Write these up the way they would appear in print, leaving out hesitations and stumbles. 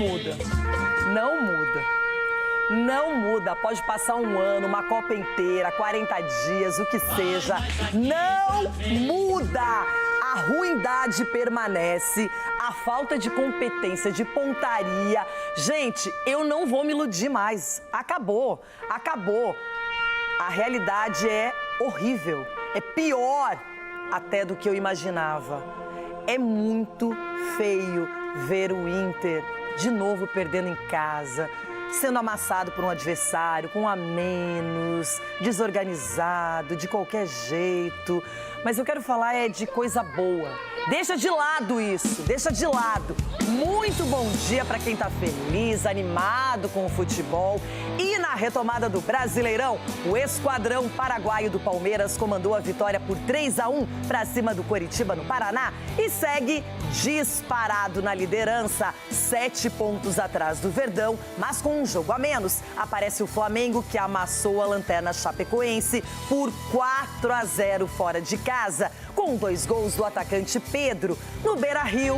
muda. Não muda. Não muda. Pode passar um ano, uma Copa inteira, 40 dias, o que seja. Não muda. A ruindade permanece, a falta de competência, de pontaria. Gente, eu não vou me iludir mais. Acabou, acabou. A realidade é horrível, é pior até do que eu imaginava. É muito feio ver o Inter de novo perdendo em casa, sendo amassado por um adversário com um a menos, desorganizado, de qualquer jeito. Mas eu quero falar de coisa boa. Deixa de lado isso, deixa de lado. Muito bom dia para quem tá feliz, animado com o futebol. E na retomada do Brasileirão, o esquadrão paraguaio do Palmeiras comandou a vitória por 3-1 para cima do Coritiba, no Paraná, e segue disparado na liderança, 7 pontos atrás do Verdão, mas com um jogo a menos. Aparece o Flamengo, que amassou a lanterna chapecoense por 4-0 fora de casa, com 2 gols do atacante Pedro no Beira-Rio.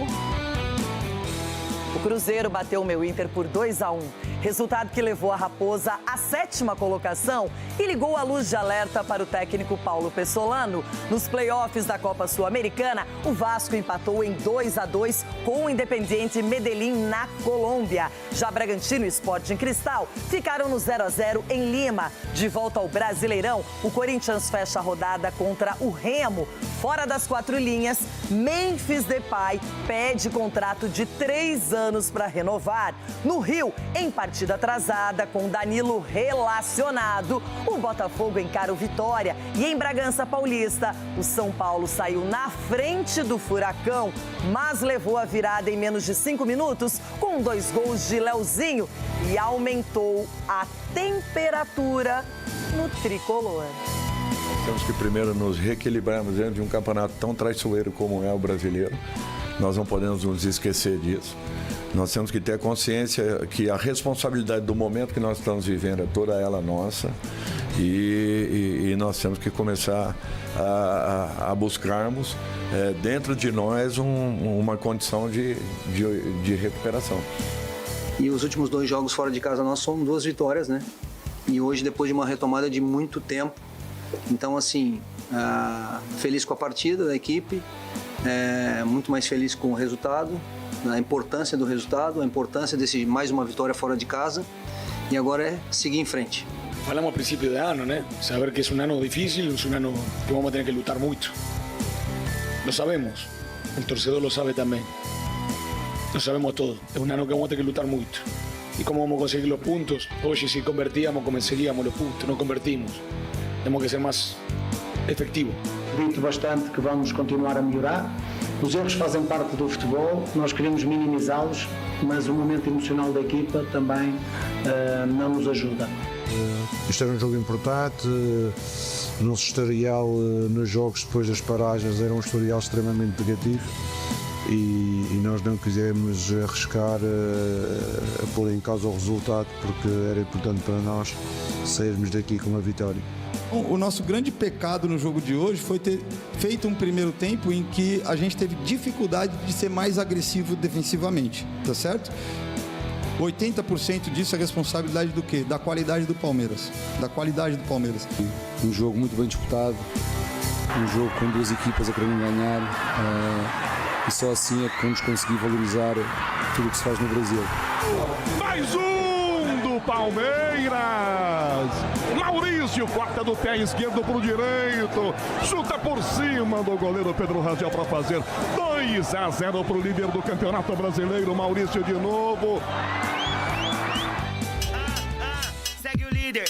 O Cruzeiro bateu o meu Inter por 2-1, resultado que levou a Raposa à 7ª colocação e ligou a luz de alerta para o técnico Paulo Pessolano. Nos playoffs da Copa Sul-Americana, o Vasco empatou em 2-2 com o Independiente Medellín na Colômbia. Já Bragantino e Sporting Cristal ficaram no 0-0 em Lima. De volta ao Brasileirão, o Corinthians fecha a rodada contra o Remo. Fora das 4 linhas, Memphis Depay pede contrato de 3 anos para renovar. No Rio, em partida atrasada, com Danilo relacionado, o Botafogo encara o Vitória. E em Bragança Paulista, o São Paulo saiu na frente do Furacão, mas levou a virada em menos de 5 minutos, com 2 gols de Leozinho, e aumentou a temperatura no tricolor. Temos que primeiro nos reequilibrarmos dentro de um campeonato tão traiçoeiro como é o brasileiro. Nós não podemos nos esquecer disso. Nós temos que ter consciência que a responsabilidade do momento que nós estamos vivendo é toda ela nossa. E nós temos que começar a buscarmos dentro de nós uma condição de recuperação. E os últimos 2 jogos fora de casa nossos são 2 vitórias, né? E hoje, depois de uma retomada de muito tempo, então, assim, feliz com a partida da equipe, muito mais feliz com o resultado, a importância do resultado, a importância desse mais uma vitória fora de casa, e agora é seguir em frente. Falamos a princípio de ano, né? Saber que é um ano difícil, é um ano que vamos ter que lutar muito. Lo sabemos, o torcedor lo sabe também. Lo sabemos todo, é um ano que vamos ter que lutar muito. E como vamos conseguir os pontos? Hoje, se convertíamos, conseguiríamos os pontos, não convertimos. Temos que ser mais efetivo. Acredito bastante que vamos continuar a melhorar. Os erros fazem parte do futebol, nós queremos minimizá-los, mas o momento emocional da equipa também não nos ajuda. Isto era um jogo importante, o nosso historial nos jogos depois das paragens era um historial extremamente negativo e nós não quisemos arriscar a pôr em causa o resultado porque era importante para nós sairmos daqui com uma vitória. O nosso grande pecado no jogo de hoje foi ter feito um primeiro tempo em que a gente teve dificuldade de ser mais agressivo defensivamente, tá certo? 80% disso é responsabilidade do quê? Da qualidade do Palmeiras. Da qualidade do Palmeiras. Um jogo muito bem disputado, um jogo com 2 equipas a quererem ganhar e só assim é que vamos conseguir valorizar tudo o que se faz no Brasil. Mais um do Palmeiras! Maurício corta do pé esquerdo pro direito, chuta por cima do goleiro Pedro Rangel para fazer 2-0 pro líder do Campeonato Brasileiro, Maurício de novo. Segue o líder,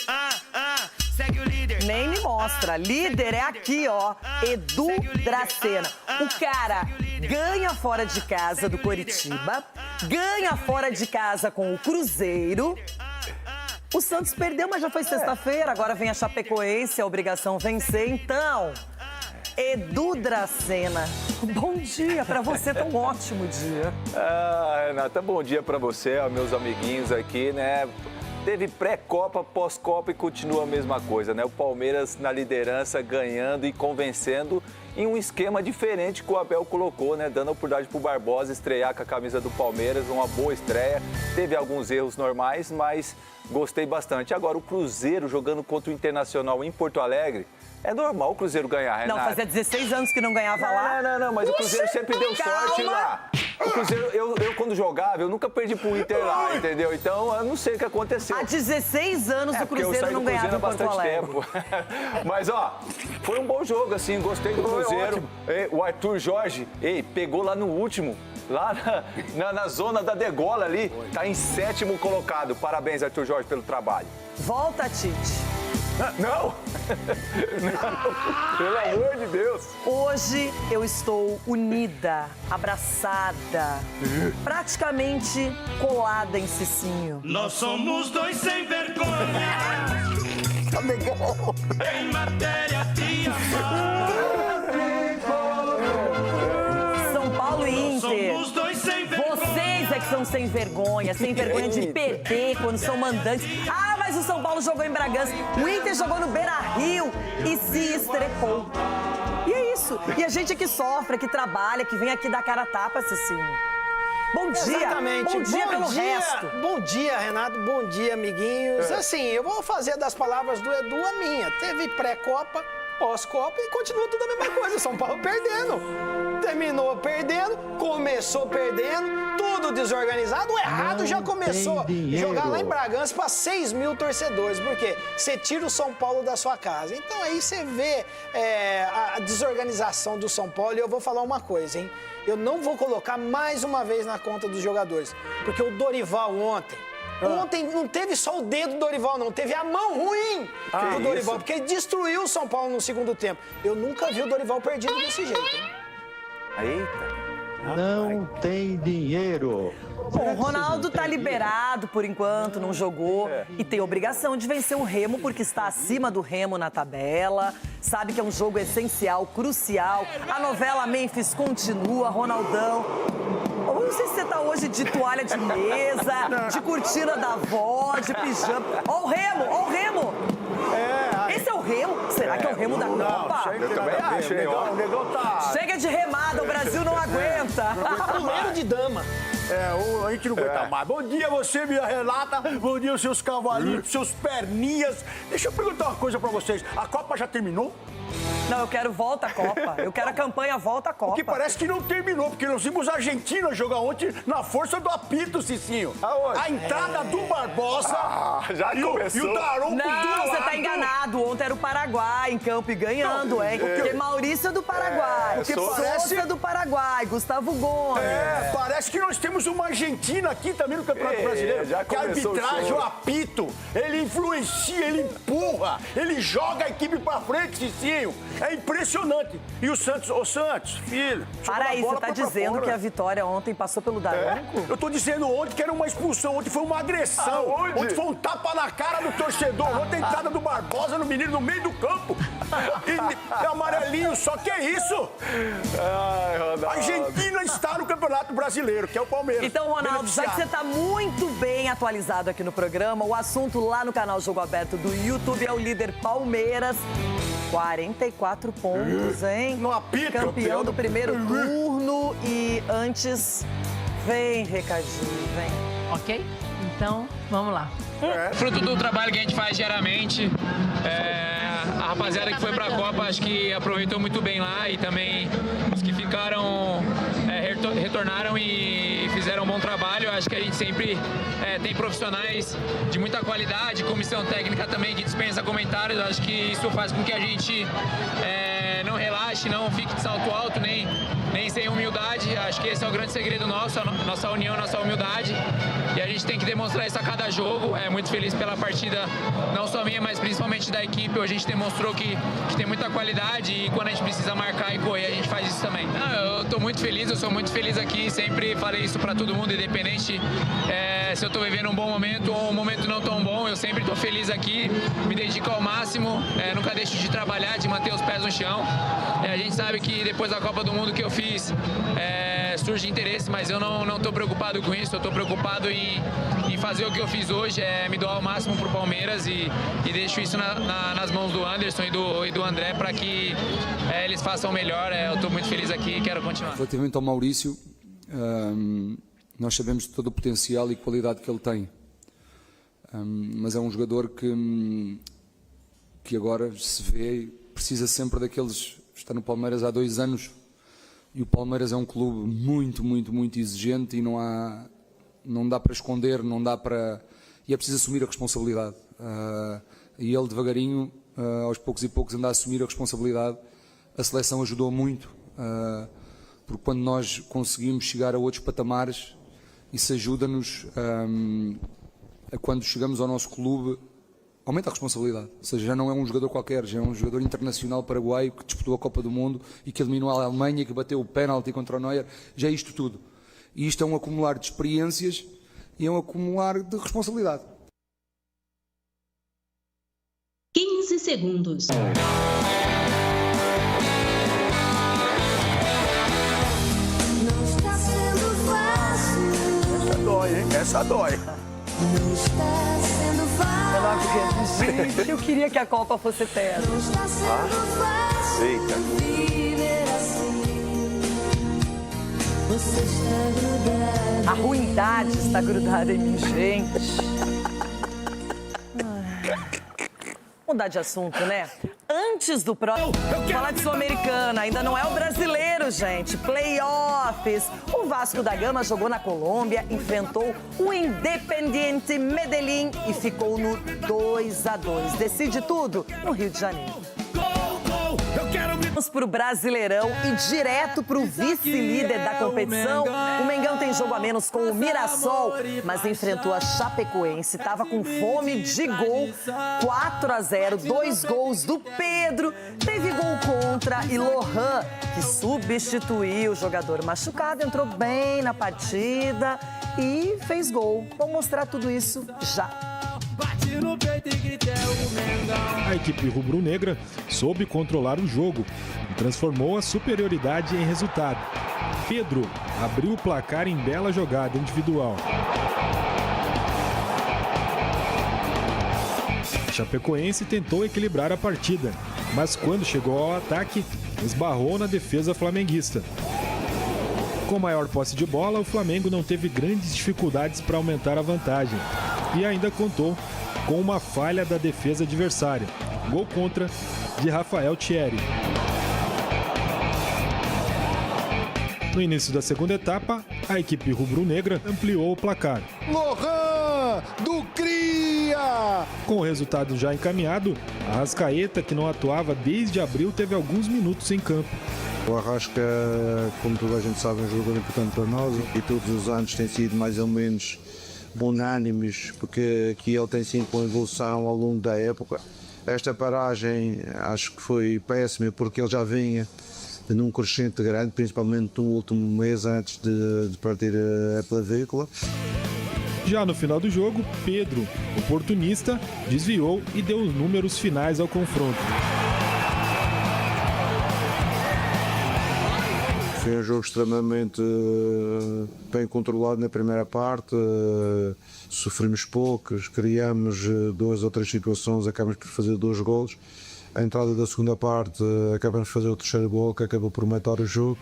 segue o líder. Nem me mostra, líder é aqui, ó, Edu Dracena. O cara ganha fora de casa do Coritiba, ganha fora de casa com o Cruzeiro. O Santos perdeu, mas já foi sexta-feira, agora vem a Chapecoense, a obrigação vencer. Então, Edu Dracena, bom dia para você, tá um ótimo dia. Renata, bom dia para você, ó, meus amiguinhos aqui, né? Teve pré-Copa, pós-Copa e continua a mesma coisa, né? O Palmeiras na liderança, ganhando e convencendo. em um esquema diferente que o Abel colocou, né? Dando a oportunidade para o Barbosa estrear com a camisa do Palmeiras, uma boa estreia. Teve alguns erros normais, mas gostei bastante. Agora, o Cruzeiro jogando contra o Internacional em Porto Alegre, é normal o Cruzeiro ganhar, Renato. Não, fazia 16 anos que não ganhava lá. Não, mas o Cruzeiro sempre deu sorte lá. O Cruzeiro, eu quando jogava, eu nunca perdi pro Inter lá, entendeu? Então, eu não sei o que aconteceu. Há 16 anos o Cruzeiro não ganhava em Porto Alegre. Mas, ó, foi um bom jogo, assim, gostei do Cruzeiro. O Arthur Jorge, pegou lá no último, lá na zona da degola ali, tá em 7º colocado. Parabéns, Arthur Jorge, pelo trabalho. Volta, Tite. Não! Pelo amor de Deus! Hoje eu estou unida, abraçada, praticamente colada em Cicinho. Nós somos dois sem vergonha. Tá legal. Em matéria de amar. São Paulo e Inter. Somos dois sem vergonha. Vocês é que são sem vergonha de perder quando são mandantes. Ah, mas o São Paulo jogou em Bragança. O Inter jogou no Beira-Rio e se estrepou. E é isso. E a gente é que sofre, que trabalha, que vem aqui dar cara a tapa, Cicinho. Bom dia. Exatamente. Bom dia pelo resto. Bom dia, Renato. Bom dia, amiguinhos. Assim, eu vou fazer das palavras do Edu a minha. Teve pré-copa, pós-copa e continua tudo a mesma coisa. São Paulo perdendo. Terminou perdendo, começou perdendo, tudo desorganizado. O errado já começou. Jogar lá em Bragança para 6 mil torcedores. Por quê? Você tira o São Paulo da sua casa. Então aí você vê a desorganização do São Paulo. E eu vou falar uma coisa, hein? Eu não vou colocar mais uma vez na conta dos jogadores. Porque o Dorival Ontem não teve só o dedo do Dorival, não. Teve a mão ruim do Dorival. Porque ele destruiu o São Paulo no segundo tempo. Eu nunca vi o Dorival perdido desse jeito, hein? Eita! Não tem dinheiro. Bom, o Ronaldo tá liberado por enquanto, não jogou. E tem obrigação de vencer o Remo, porque está acima do Remo na tabela. Sabe que é um jogo essencial, crucial. A novela Memphis continua, Ronaldão. Eu não sei se você tá hoje de toalha de mesa, de cortina da avó, de pijama. Ó o Remo, ó o Remo! Esse é o Remo? Será que é o Remo da Copa? Eu também acho, hein? O negão tá... Chega de remada, o Brasil não aguenta. Fuleiro de dama. A gente não aguenta mais. Bom dia você, minha Renata. Bom dia, seus cavalinhos, seus perninhas. Deixa eu perguntar uma coisa pra vocês. A Copa já terminou? Não, eu quero volta à Copa. Eu quero a campanha volta à Copa. O que parece que não terminou, porque nós vimos a Argentina jogar ontem na força do apito, Cicinho. Aonde? A entrada do Barbosa já começou. E o Daronco do lado. Você tá enganado. Ontem era o Paraguai em campo e ganhando, hein? Porque Maurício é do Paraguai. Sousa é do Paraguai. Gustavo Gomes. Parece que nós temos uma Argentina aqui também no Campeonato Brasileiro. Que a arbitragem, o apito, ele influencia, ele empurra, ele joga a equipe pra frente, Cicinho. É impressionante. E o Santos, filho. Para aí, você tá dizendo que a vitória ontem passou pelo Daronco? Eu tô dizendo ontem que era uma expulsão, ontem foi uma agressão. Ontem foi um tapa na cara do torcedor. Ontem a entrada do Barbosa no menino no meio do campo. E amarelinho, só que é isso. A Argentina está no Campeonato Brasileiro, que é o Palmeiras. Então, Ronaldo, já que você tá muito bem atualizado aqui no programa, o assunto lá no canal Jogo Aberto do YouTube é o líder Palmeiras. 44 pontos, hein? No apito. Campeão do primeiro turno. E antes, vem recadinho, vem. Ok? Então, vamos lá. Fruto do trabalho que a gente faz diariamente. A rapaziada que foi pra Copa, acho que aproveitou muito bem lá. E também os que ficaram, retornaram e fizeram um bom trabalho. Acho que a gente sempre tem profissionais de muita qualidade, comissão técnica também que dispensa comentários. Acho que isso faz com que a gente não relaxe, não fique de salto alto, nem sem humildade. Acho que esse é o grande segredo nosso, a nossa união, a nossa humildade. E a gente tem que demonstrar isso a cada jogo. Muito feliz pela partida, não só minha, mas principalmente da equipe. A gente demonstrou que tem muita qualidade e quando a gente precisa marcar e correr, a gente faz isso também. Eu tô muito feliz, eu sou muito feliz aqui. Sempre falei isso pra todo mundo, independente se eu tô vivendo um bom momento ou um momento não tão bom. Eu sempre tô feliz aqui, me dedico ao máximo, nunca deixo de trabalhar, de manter os pés no chão. A gente sabe que depois da Copa do Mundo que eu fiz, juiz surge interesse, mas eu não estou preocupado com isso. Eu estou preocupado em fazer o que eu fiz hoje, me doar ao máximo para o Palmeiras e deixo isso nas mãos do Anderson e do André para que eles façam melhor. Eu estou muito feliz aqui e quero continuar. Relativamente ao Maurício, nós sabemos de todo o potencial e qualidade que ele tem, mas é um jogador que agora se vê, precisa sempre daqueles. Está no Palmeiras há 2 anos e o Palmeiras é um clube muito, muito, muito exigente e não dá para esconder, não dá para. E é preciso assumir a responsabilidade. E ele devagarinho, aos poucos e poucos, anda a assumir a responsabilidade. A seleção ajudou muito, porque quando nós conseguimos chegar a outros patamares, isso ajuda-nos a quando chegamos ao nosso clube, aumenta a responsabilidade. Ou seja, já não é um jogador qualquer, já é um jogador internacional paraguaio que disputou a Copa do Mundo e que eliminou a Alemanha, que bateu o pênalti contra o Neuer. Já é isto tudo. E isto é um acumular de experiências e é um acumular de responsabilidade. 15 segundos. Essa dói, hein? Essa dói. Eu não acredito. Gente, eu queria que a Copa fosse eterna. Eita. A ruindade está grudada em mim, gente. Mudar de assunto, né? Antes do próximo, falar de Sul-Americana, ainda não é o brasileiro, gente. Playoffs. O Vasco da Gama jogou na Colômbia, enfrentou o Independiente Medellín e ficou no 2-2. Decide tudo no Rio de Janeiro. Vamos pro Brasileirão e direto pro vice-líder da competição. O Mengão tem jogo a menos com o Mirassol, mas enfrentou a Chapecoense. Tava com fome de gol. 4-0, 2 gols do Pedro. Teve gol contra e Lohan, que substituiu o jogador machucado, entrou bem na partida e fez gol. Vou mostrar tudo isso já. A equipe rubro-negra soube controlar o jogo e transformou a superioridade em resultado. Pedro abriu o placar em bela jogada individual. Chapecoense tentou equilibrar a partida, mas quando chegou ao ataque, esbarrou na defesa flamenguista. Com maior posse de bola, o Flamengo não teve grandes dificuldades para aumentar a vantagem e ainda contou com uma falha da defesa adversária. Gol contra de Rafael Thierry. No início da segunda etapa, a equipe rubro-negra ampliou o placar. Lohan do Cria! Com o resultado já encaminhado, a Arrascaeta, que não atuava desde abril, teve alguns minutos em campo. O Arrasca, como toda a gente sabe, é um jogador importante para nós e todos os anos tem sido mais ou menos unânimes, porque aqui ele tem sido com evolução ao longo da época. Esta paragem acho que foi péssima, porque ele já vinha num crescente grande, principalmente no último mês antes de partir a clavícula. Já no final do jogo, Pedro, oportunista, desviou e deu os números finais ao confronto. Foi um jogo extremamente bem controlado na primeira parte, sofremos poucos, criamos 2 ou 3 situações, acabamos por fazer 2 golos. A entrada da segunda parte, acabamos de fazer o terceiro gol, que acabou por matar o jogo.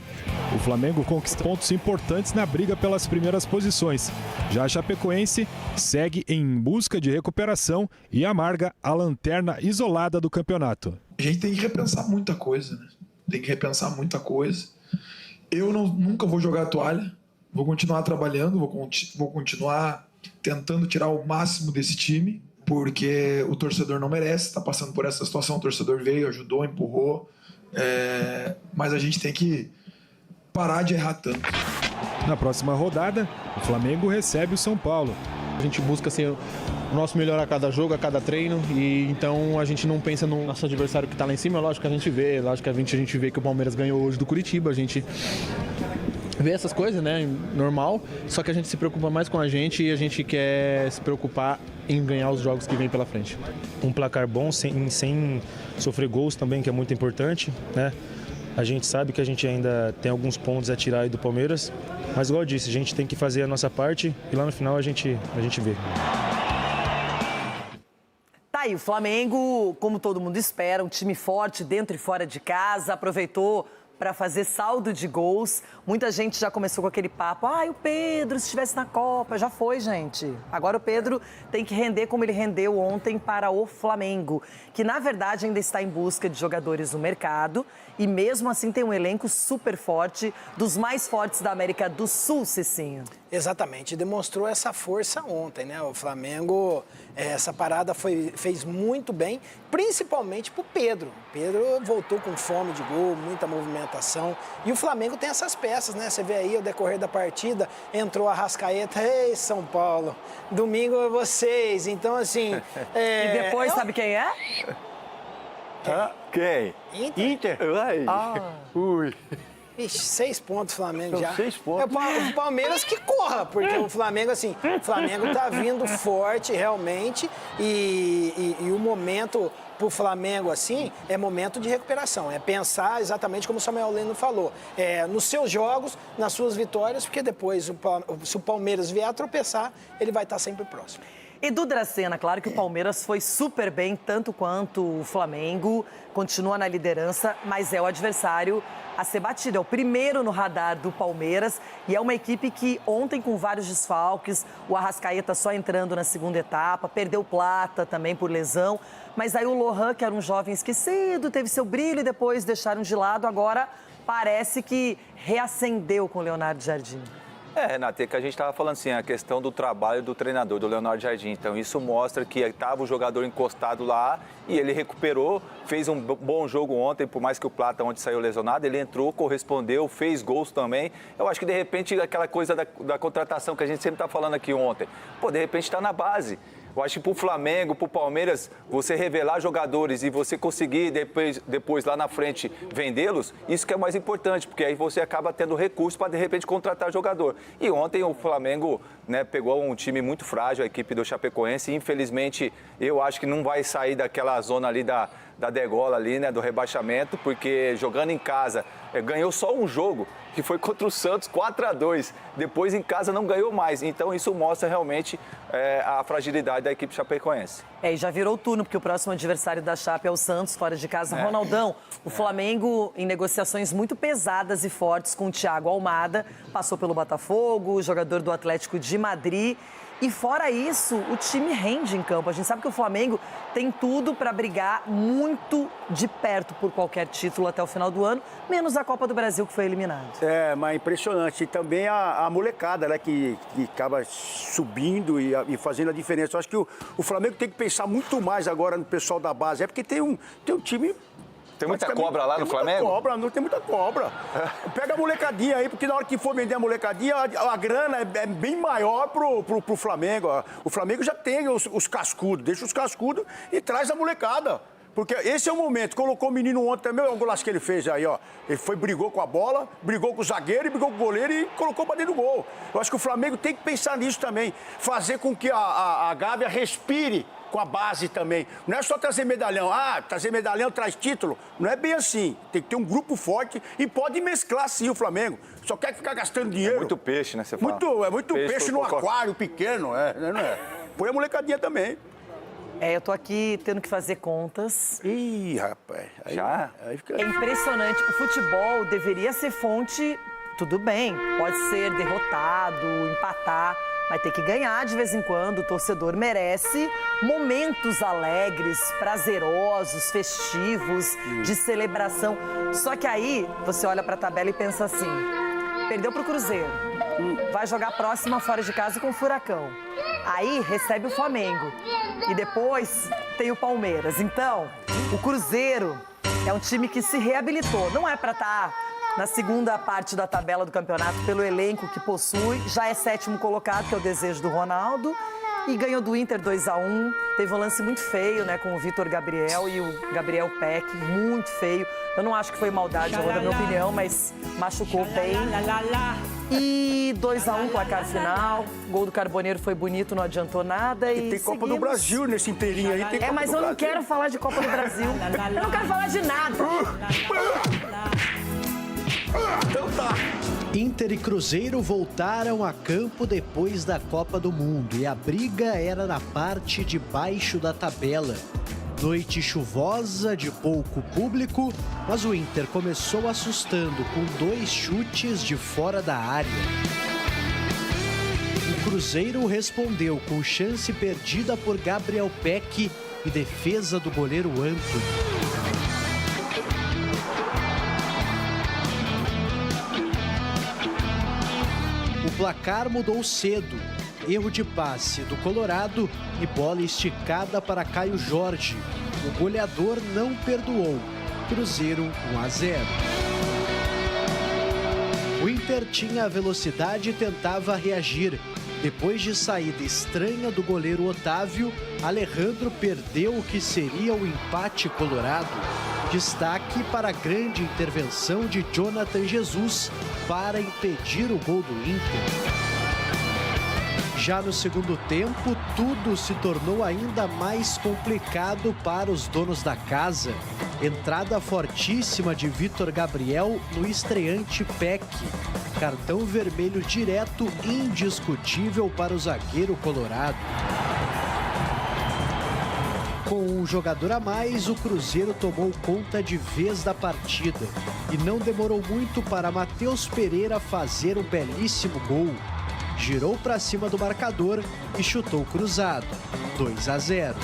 O Flamengo conquista pontos importantes na briga pelas primeiras posições. Já a Chapecoense segue em busca de recuperação e amarga a lanterna isolada do campeonato. A gente tem que repensar muita coisa, né? Tem que repensar muita coisa. Eu nunca vou jogar a toalha, vou continuar trabalhando, vou continuar tentando tirar o máximo desse time, porque o torcedor não merece estar passando por essa situação. O torcedor veio, ajudou, empurrou, mas a gente tem que parar de errar tanto. Na próxima rodada, o Flamengo recebe o São Paulo. A gente busca ser o nosso melhor a cada jogo, a cada treino, e então a gente não pensa no nosso adversário que está lá em cima. Lógico que a gente vê que o Palmeiras ganhou hoje do Curitiba, a gente vê essas coisas, né, normal, só que a gente se preocupa mais com a gente e a gente quer se preocupar em ganhar os jogos que vem pela frente. Um placar bom, sem sofrer gols também, que é muito importante, né? A gente sabe que a gente ainda tem alguns pontos a tirar aí do Palmeiras, mas igual eu disse, a gente tem que fazer a nossa parte e lá no final a gente vê. Tá aí, o Flamengo, como todo mundo espera, um time forte dentro e fora de casa, aproveitou para fazer saldo de gols. Muita gente já começou com aquele papo, o Pedro, se estivesse na Copa, já foi, gente. Agora o Pedro tem que render como ele rendeu ontem para o Flamengo, que na verdade ainda está em busca de jogadores no mercado e mesmo assim tem um elenco super forte, dos mais fortes da América do Sul, Cicinho. Exatamente, demonstrou essa força ontem, né? O Flamengo, essa parada fez muito bem, principalmente pro Pedro. Pedro voltou com fome de gol, muita movimentação. E o Flamengo tem essas peças, né? Você vê aí, ao decorrer da partida, entrou a Arrascaeta, ei, São Paulo, domingo é vocês. Então, assim... E depois, sabe quem é? Quem? Inter. Ui. Ixi, 6 pontos Flamengo já. 6 pontos. O Palmeiras que corra, porque o Flamengo, assim, o Flamengo tá vindo forte realmente e o momento pro Flamengo, assim, é momento de recuperação. É pensar exatamente como o Samuel Lino falou. Nos seus jogos, nas suas vitórias, porque depois, se o Palmeiras vier a tropeçar, ele vai estar sempre próximo. Edu Dracena, claro que o Palmeiras foi super bem, tanto quanto o Flamengo, continua na liderança, mas é o adversário a ser batido. É o primeiro no radar do Palmeiras e é uma equipe que ontem, com vários desfalques, o Arrascaeta só entrando na segunda etapa, perdeu Plata também por lesão, mas aí o Lohan, que era um jovem esquecido, teve seu brilho e depois deixaram de lado, agora parece que reacendeu com o Leonardo Jardim. Renata, que a gente estava falando assim, a questão do trabalho do treinador, do Leonardo Jardim. Então, isso mostra que estava o jogador encostado lá e ele recuperou, fez um bom jogo ontem, por mais que o Plata ontem saiu lesionado, ele entrou, correspondeu, fez gols também. Eu acho que, de repente, aquela coisa da contratação que a gente sempre está falando aqui ontem, de repente está na base. Eu acho que para o Flamengo, para o Palmeiras, você revelar jogadores e você conseguir depois lá na frente vendê-los, isso que é o mais importante, porque aí você acaba tendo recursos para de repente contratar jogador. E ontem o Flamengo, né, pegou um time muito frágil, a equipe do Chapecoense, e infelizmente eu acho que não vai sair daquela zona ali da degola ali, né, do rebaixamento, porque jogando em casa, ganhou só um jogo, que foi contra o Santos, 4-2. Depois em casa não ganhou mais. Então isso mostra realmente a fragilidade da equipe chapecoense. E já virou turno, porque o próximo adversário da Chape é o Santos, fora de casa. Ronaldão, o Flamengo em negociações muito pesadas e fortes com o Thiago Almada, passou pelo Botafogo, jogador do Atlético de Madrid. E fora isso, o time rende em campo. A gente sabe que o Flamengo tem tudo para brigar muito de perto por qualquer título até o final do ano, menos a Copa do Brasil, que foi eliminada. Mas impressionante. E também a molecada, né, que acaba subindo e fazendo a diferença. Eu acho que o Flamengo tem que pensar muito mais agora no pessoal da base. Porque tem um time... Tem muita cobra lá no Flamengo? Não tem muita cobra. Pega a molecadinha aí, porque na hora que for vender a molecadinha, a grana é bem maior pro Flamengo. O Flamengo já tem os cascudos, deixa os cascudos e traz a molecada. Porque esse é o momento. Colocou o menino ontem também, o golaço que ele fez aí, ó. Ele brigou com a bola, brigou com o zagueiro, brigou com o goleiro e colocou pra dentro do gol. Eu acho que o Flamengo tem que pensar nisso também. Fazer com que a Gávea respire com a base também. Não é só trazer medalhão. Trazer medalhão traz título. Não é bem assim. Tem que ter um grupo forte e pode mesclar sim o Flamengo. Só quer ficar gastando dinheiro. É muito peixe, né? Você fala. É muito peixe no aquário pequeno. Não é? Põe a molecadinha também. Eu tô aqui tendo que fazer contas. Ih, rapaz. Aí fica... É impressionante. O futebol deveria ser fonte, tudo bem, pode ser derrotado, empatar, mas tem que ganhar de vez em quando. O torcedor merece momentos alegres, prazerosos, festivos, de celebração. Só que aí você olha pra tabela e pensa assim, perdeu pro Cruzeiro, vai jogar a próxima fora de casa com o Furacão. Aí recebe o Flamengo e depois tem o Palmeiras. Então, o Cruzeiro é um time que se reabilitou. Não é para estar na segunda parte da tabela do campeonato pelo elenco que possui. Já é 7º colocado, que é o desejo do Ronaldo. E ganhou do Inter 2-1. Teve um lance muito feio, né, com o Vitor Gabriel e o Gabriel Peck. Muito feio. Eu não acho que foi maldade, na minha opinião, mas machucou bem. E 2-1 placar final. O gol do Carboneiro foi bonito, não adiantou nada. E tem Copa do Brasil nesse inteirinho aí. Tem Copa mas do eu não Brasil. quero falar de Copa do Brasil. Eu não quero falar de nada. Então tá. Inter e Cruzeiro voltaram a campo depois da Copa do Mundo e a briga era na parte de baixo da tabela. Noite chuvosa, de pouco público, mas o Inter começou assustando com 2 chutes de fora da área. O Cruzeiro respondeu com chance perdida por Gabriel Peck e defesa do goleiro Antony. O placar mudou cedo. Erro de passe do Colorado e bola esticada para Caio Jorge. O goleador não perdoou. Cruzeiro 1-0. O Inter tinha a velocidade e tentava reagir. Depois de saída estranha do goleiro Otávio, Alejandro perdeu o que seria o empate colorado. Destaque para a grande intervenção de Jonathan Jesus para impedir o gol do Inter. Já no segundo tempo, tudo se tornou ainda mais complicado para os donos da casa. Entrada fortíssima de Vitor Gabriel no estreante Peck. Cartão vermelho direto indiscutível para o zagueiro colorado. Com um jogador a mais, o Cruzeiro tomou conta de vez da partida. E não demorou muito para Matheus Pereira fazer um belíssimo gol. Girou para cima do marcador e chutou cruzado. 2-0.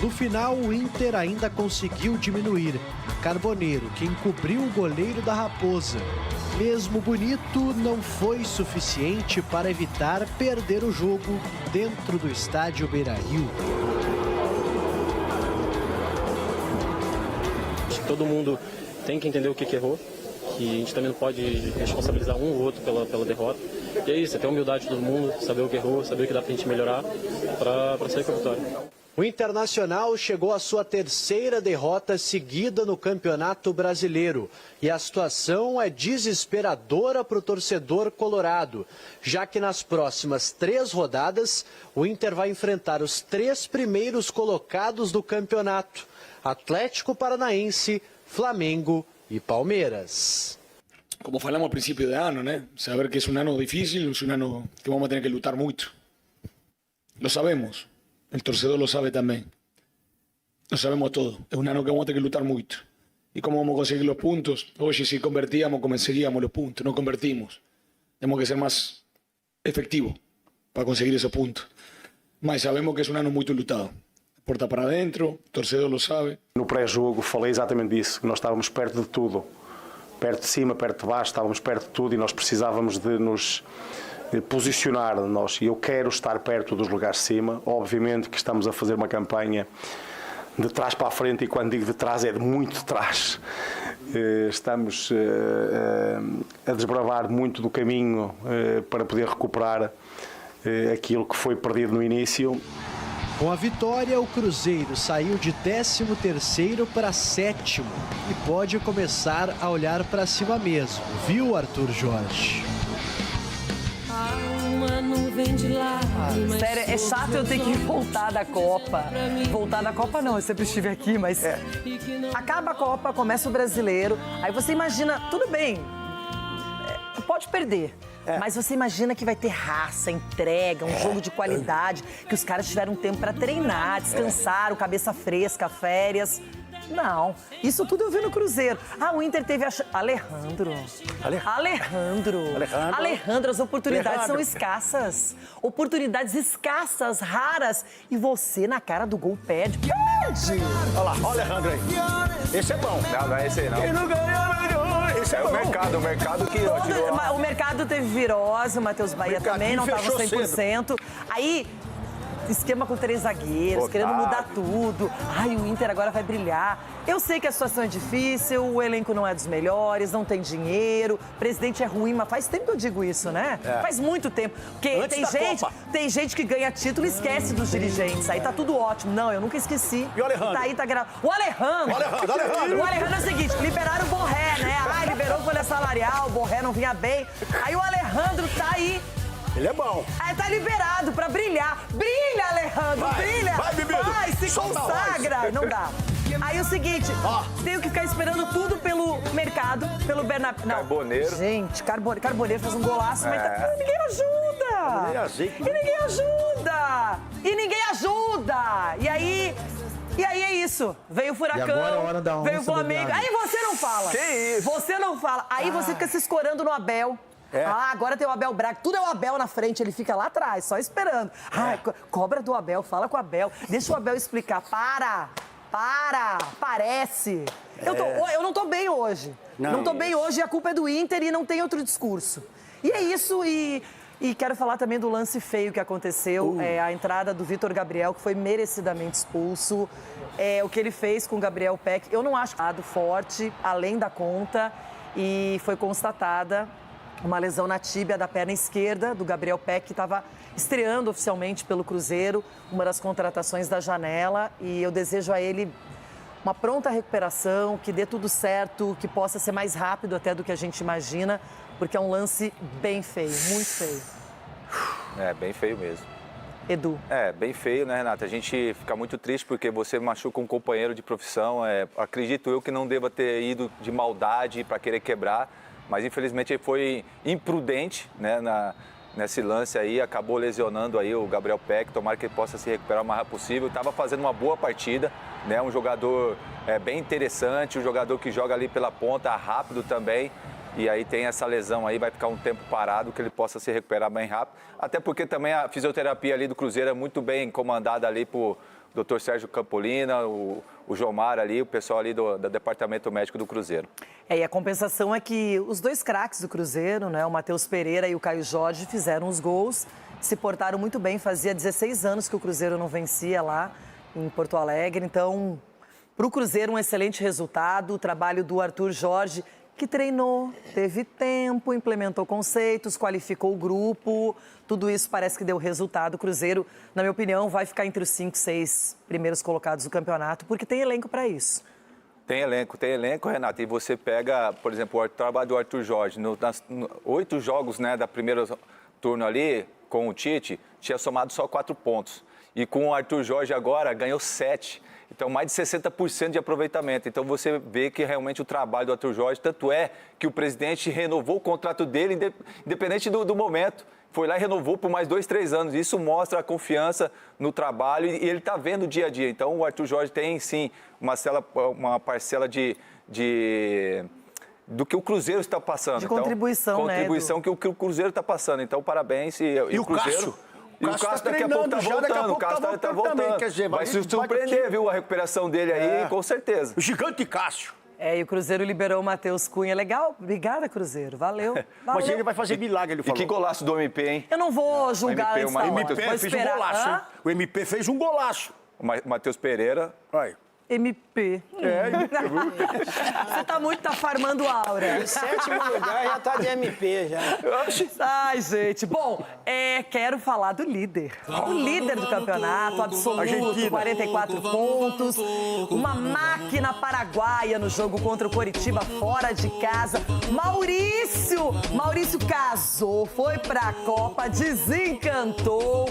No final, o Inter ainda conseguiu diminuir. Carboneiro, que encobriu o goleiro da Raposa. Mesmo bonito, não foi suficiente para evitar perder o jogo dentro do estádio Beira-Rio. Todo mundo tem que entender o que errou, que a gente também não pode responsabilizar um ou outro pela derrota. E é isso, é ter a humildade de todo mundo, saber o que errou, saber o que dá pra gente melhorar para sair com a vitória. O Internacional chegou à sua 3ª derrota seguida no Campeonato Brasileiro. E a situação é desesperadora para o torcedor colorado, já que nas próximas 3 rodadas, o Inter vai enfrentar os 3 primeiros colocados do campeonato: Atlético Paranaense, Flamengo e Palmeiras. Como falamos al principio de ano, né? Saber que es un ano difícil, es un ano que vamos a tener que lutar mucho. Lo sabemos. El torcedor lo sabe también. Lo sabemos todo. Es un ano que vamos a tener que lutar mucho. ¿Y cómo vamos a conseguir los puntos? Oye, si convertíamos, conseguíamos los puntos. No convertimos. Tenemos que ser más efectivos para conseguir esos puntos. Mas sabemos que es un ano muito lutado. Porta para dentro, o torcedor lo sabe. No pré-jogo falei exatamente disso, que nós estávamos perto de tudo. Perto de cima, perto de baixo, estávamos perto de tudo e nós precisávamos de nos posicionar. Eu quero estar perto dos lugares de cima. Obviamente que estamos a fazer uma campanha de trás para a frente, e quando digo de trás é de muito de trás. Estamos a desbravar muito do caminho para poder recuperar aquilo que foi perdido no início. Com a vitória, o Cruzeiro saiu de 13º para 7º e pode começar a olhar para cima mesmo, viu, Arthur Jorge? Sério, é chato eu ter que voltar da Copa. Voltar da Copa não, eu sempre estive aqui, mas acaba a Copa, começa o Brasileiro, aí você imagina, tudo bem, pode perder. Mas você imagina que vai ter raça, entrega, um jogo de qualidade, que os caras tiveram tempo para treinar, descansaram, cabeça fresca, férias. Não, isso tudo eu vi no Cruzeiro. Ah, o Inter teve Alejandro, as oportunidades são escassas. Oportunidades escassas, raras. E você na cara do gol perde. Olha lá, olha o Alejandro aí. Esse é bom. Não é esse aí, não. Quem não ganhou, esse é o bom. mercado que tirou. O mercado teve virose, o Matheus Bahia também não estava 100%. Cedo. Aí, esquema com 3 zagueiros, querendo mudar tudo. Ai, o Inter agora vai brilhar. Eu sei que a situação é difícil, o elenco não é dos melhores, não tem dinheiro, o presidente é ruim, mas faz tempo que eu digo isso, né? Faz muito tempo. Porque tem gente que ganha título e esquece dos dirigentes. Aí tá tudo ótimo. Não, eu nunca esqueci. E o Alejandro? Tá aí, tá gravado. O Alejandro é o seguinte, liberaram o Borré, né? Ah, liberou folha salarial, o Borré não vinha bem. Aí o Alejandro tá aí. Ele é bom. Aí tá liberado pra brilhar. Brilha, Alejandro, brilha. Vai, bebido. Vai, se consagra. Não dá. Aí o seguinte, tenho que ficar esperando tudo pelo mercado, pelo Bernabéu. Não. Carboneiro. Gente, Carboneiro faz um golaço, mas ninguém ajuda. E ninguém ajuda. E aí é isso. Veio o Furacão, E agora é hora da onça veio o Flamengo. do Viário. Aí você não fala. Que isso? Você não fala. Aí você fica se escorando no Abel. Agora tem o Abel Braga. Tudo é o Abel na frente, ele fica lá atrás, só esperando. Cobra do Abel, fala com o Abel. Deixa o Abel explicar. Parece. Eu não tô bem hoje. Não tô bem hoje e a culpa é do Inter e não tem outro discurso. E é isso e quero falar também do lance feio que aconteceu, a entrada do Vitor Gabriel, que foi merecidamente expulso. O que ele fez com o Gabriel Peck, eu não acho forte, além da conta, e foi constatada uma lesão na tíbia da perna esquerda do Gabriel Peck, que estava estreando oficialmente pelo Cruzeiro, uma das contratações da janela, e eu desejo a ele uma pronta recuperação, que dê tudo certo, que possa ser mais rápido até do que a gente imagina, porque é um lance bem feio, muito feio. É, bem feio mesmo. Edu. Bem feio, né, Renata? A gente fica muito triste porque você machuca um companheiro de profissão. Acredito eu que não deva ter ido de maldade para querer quebrar, mas infelizmente ele foi imprudente, né, nesse lance aí, acabou lesionando aí o Gabriel Peck. Tomara que ele possa se recuperar o mais rápido possível. Estava fazendo uma boa partida, né, um jogador bem interessante, um jogador que joga ali pela ponta, rápido também. E aí tem essa lesão aí, vai ficar um tempo parado, que ele possa se recuperar bem rápido. Até porque também a fisioterapia ali do Cruzeiro é muito bem comandada ali por Dr. Sérgio Campolina, o Jomar ali, o pessoal ali do Departamento Médico do Cruzeiro. E a compensação é que os dois craques do Cruzeiro, né, o Matheus Pereira e o Caio Jorge, fizeram os gols, se portaram muito bem. Fazia 16 anos que o Cruzeiro não vencia lá em Porto Alegre. Então, para o Cruzeiro, um excelente resultado. O trabalho do Arthur Jorge, que treinou, teve tempo, implementou conceitos, qualificou o grupo. Tudo isso parece que deu resultado. O Cruzeiro, na minha opinião, vai ficar entre os 5, 6 primeiros colocados do campeonato, porque tem elenco para isso. Tem elenco, Renato. E você pega, por exemplo, o trabalho do Arthur Jorge. 8 jogos, né, da primeira turno ali, com o Tite, tinha somado só 4 pontos. E com o Arthur Jorge agora, ganhou 7. Então, mais de 60% de aproveitamento. Então, você vê que realmente o trabalho do Arthur Jorge, tanto é que o presidente renovou o contrato dele, independente do momento. Foi lá e renovou por mais 2, 3 anos. Isso mostra a confiança no trabalho e ele está vendo o dia a dia. Então, o Arthur Jorge tem, sim, uma parcela do que o Cruzeiro está passando. De contribuição, né, contribuição que o Cruzeiro está passando. Então, parabéns. E o Cruzeiro... Cássio? E o Cássio daqui a pouco tá voltando, o Cássio tá voltando. Também, quer dizer, vai se surpreender, viu, a recuperação dele aí, com certeza. O gigante Cássio. E o Cruzeiro liberou o Matheus Cunha. Legal? Obrigada, Cruzeiro. Valeu. Mas ele vai fazer milagre, ele falou. E que golaço do MP, hein? Eu não vou julgar antes da hora. O MP fez um golaço, hein? O MP fez um golaço. O Matheus Pereira. Aí. MP. Você tá farmando aura. Em 7º lugar já tá de MP já. Ai, gente. Bom, quero falar do líder. O líder do campeonato, absoluto, Argentina. 44 pontos. Uma máquina paraguaia no jogo contra o Coritiba, fora de casa. Maurício casou, foi pra Copa, desencantou.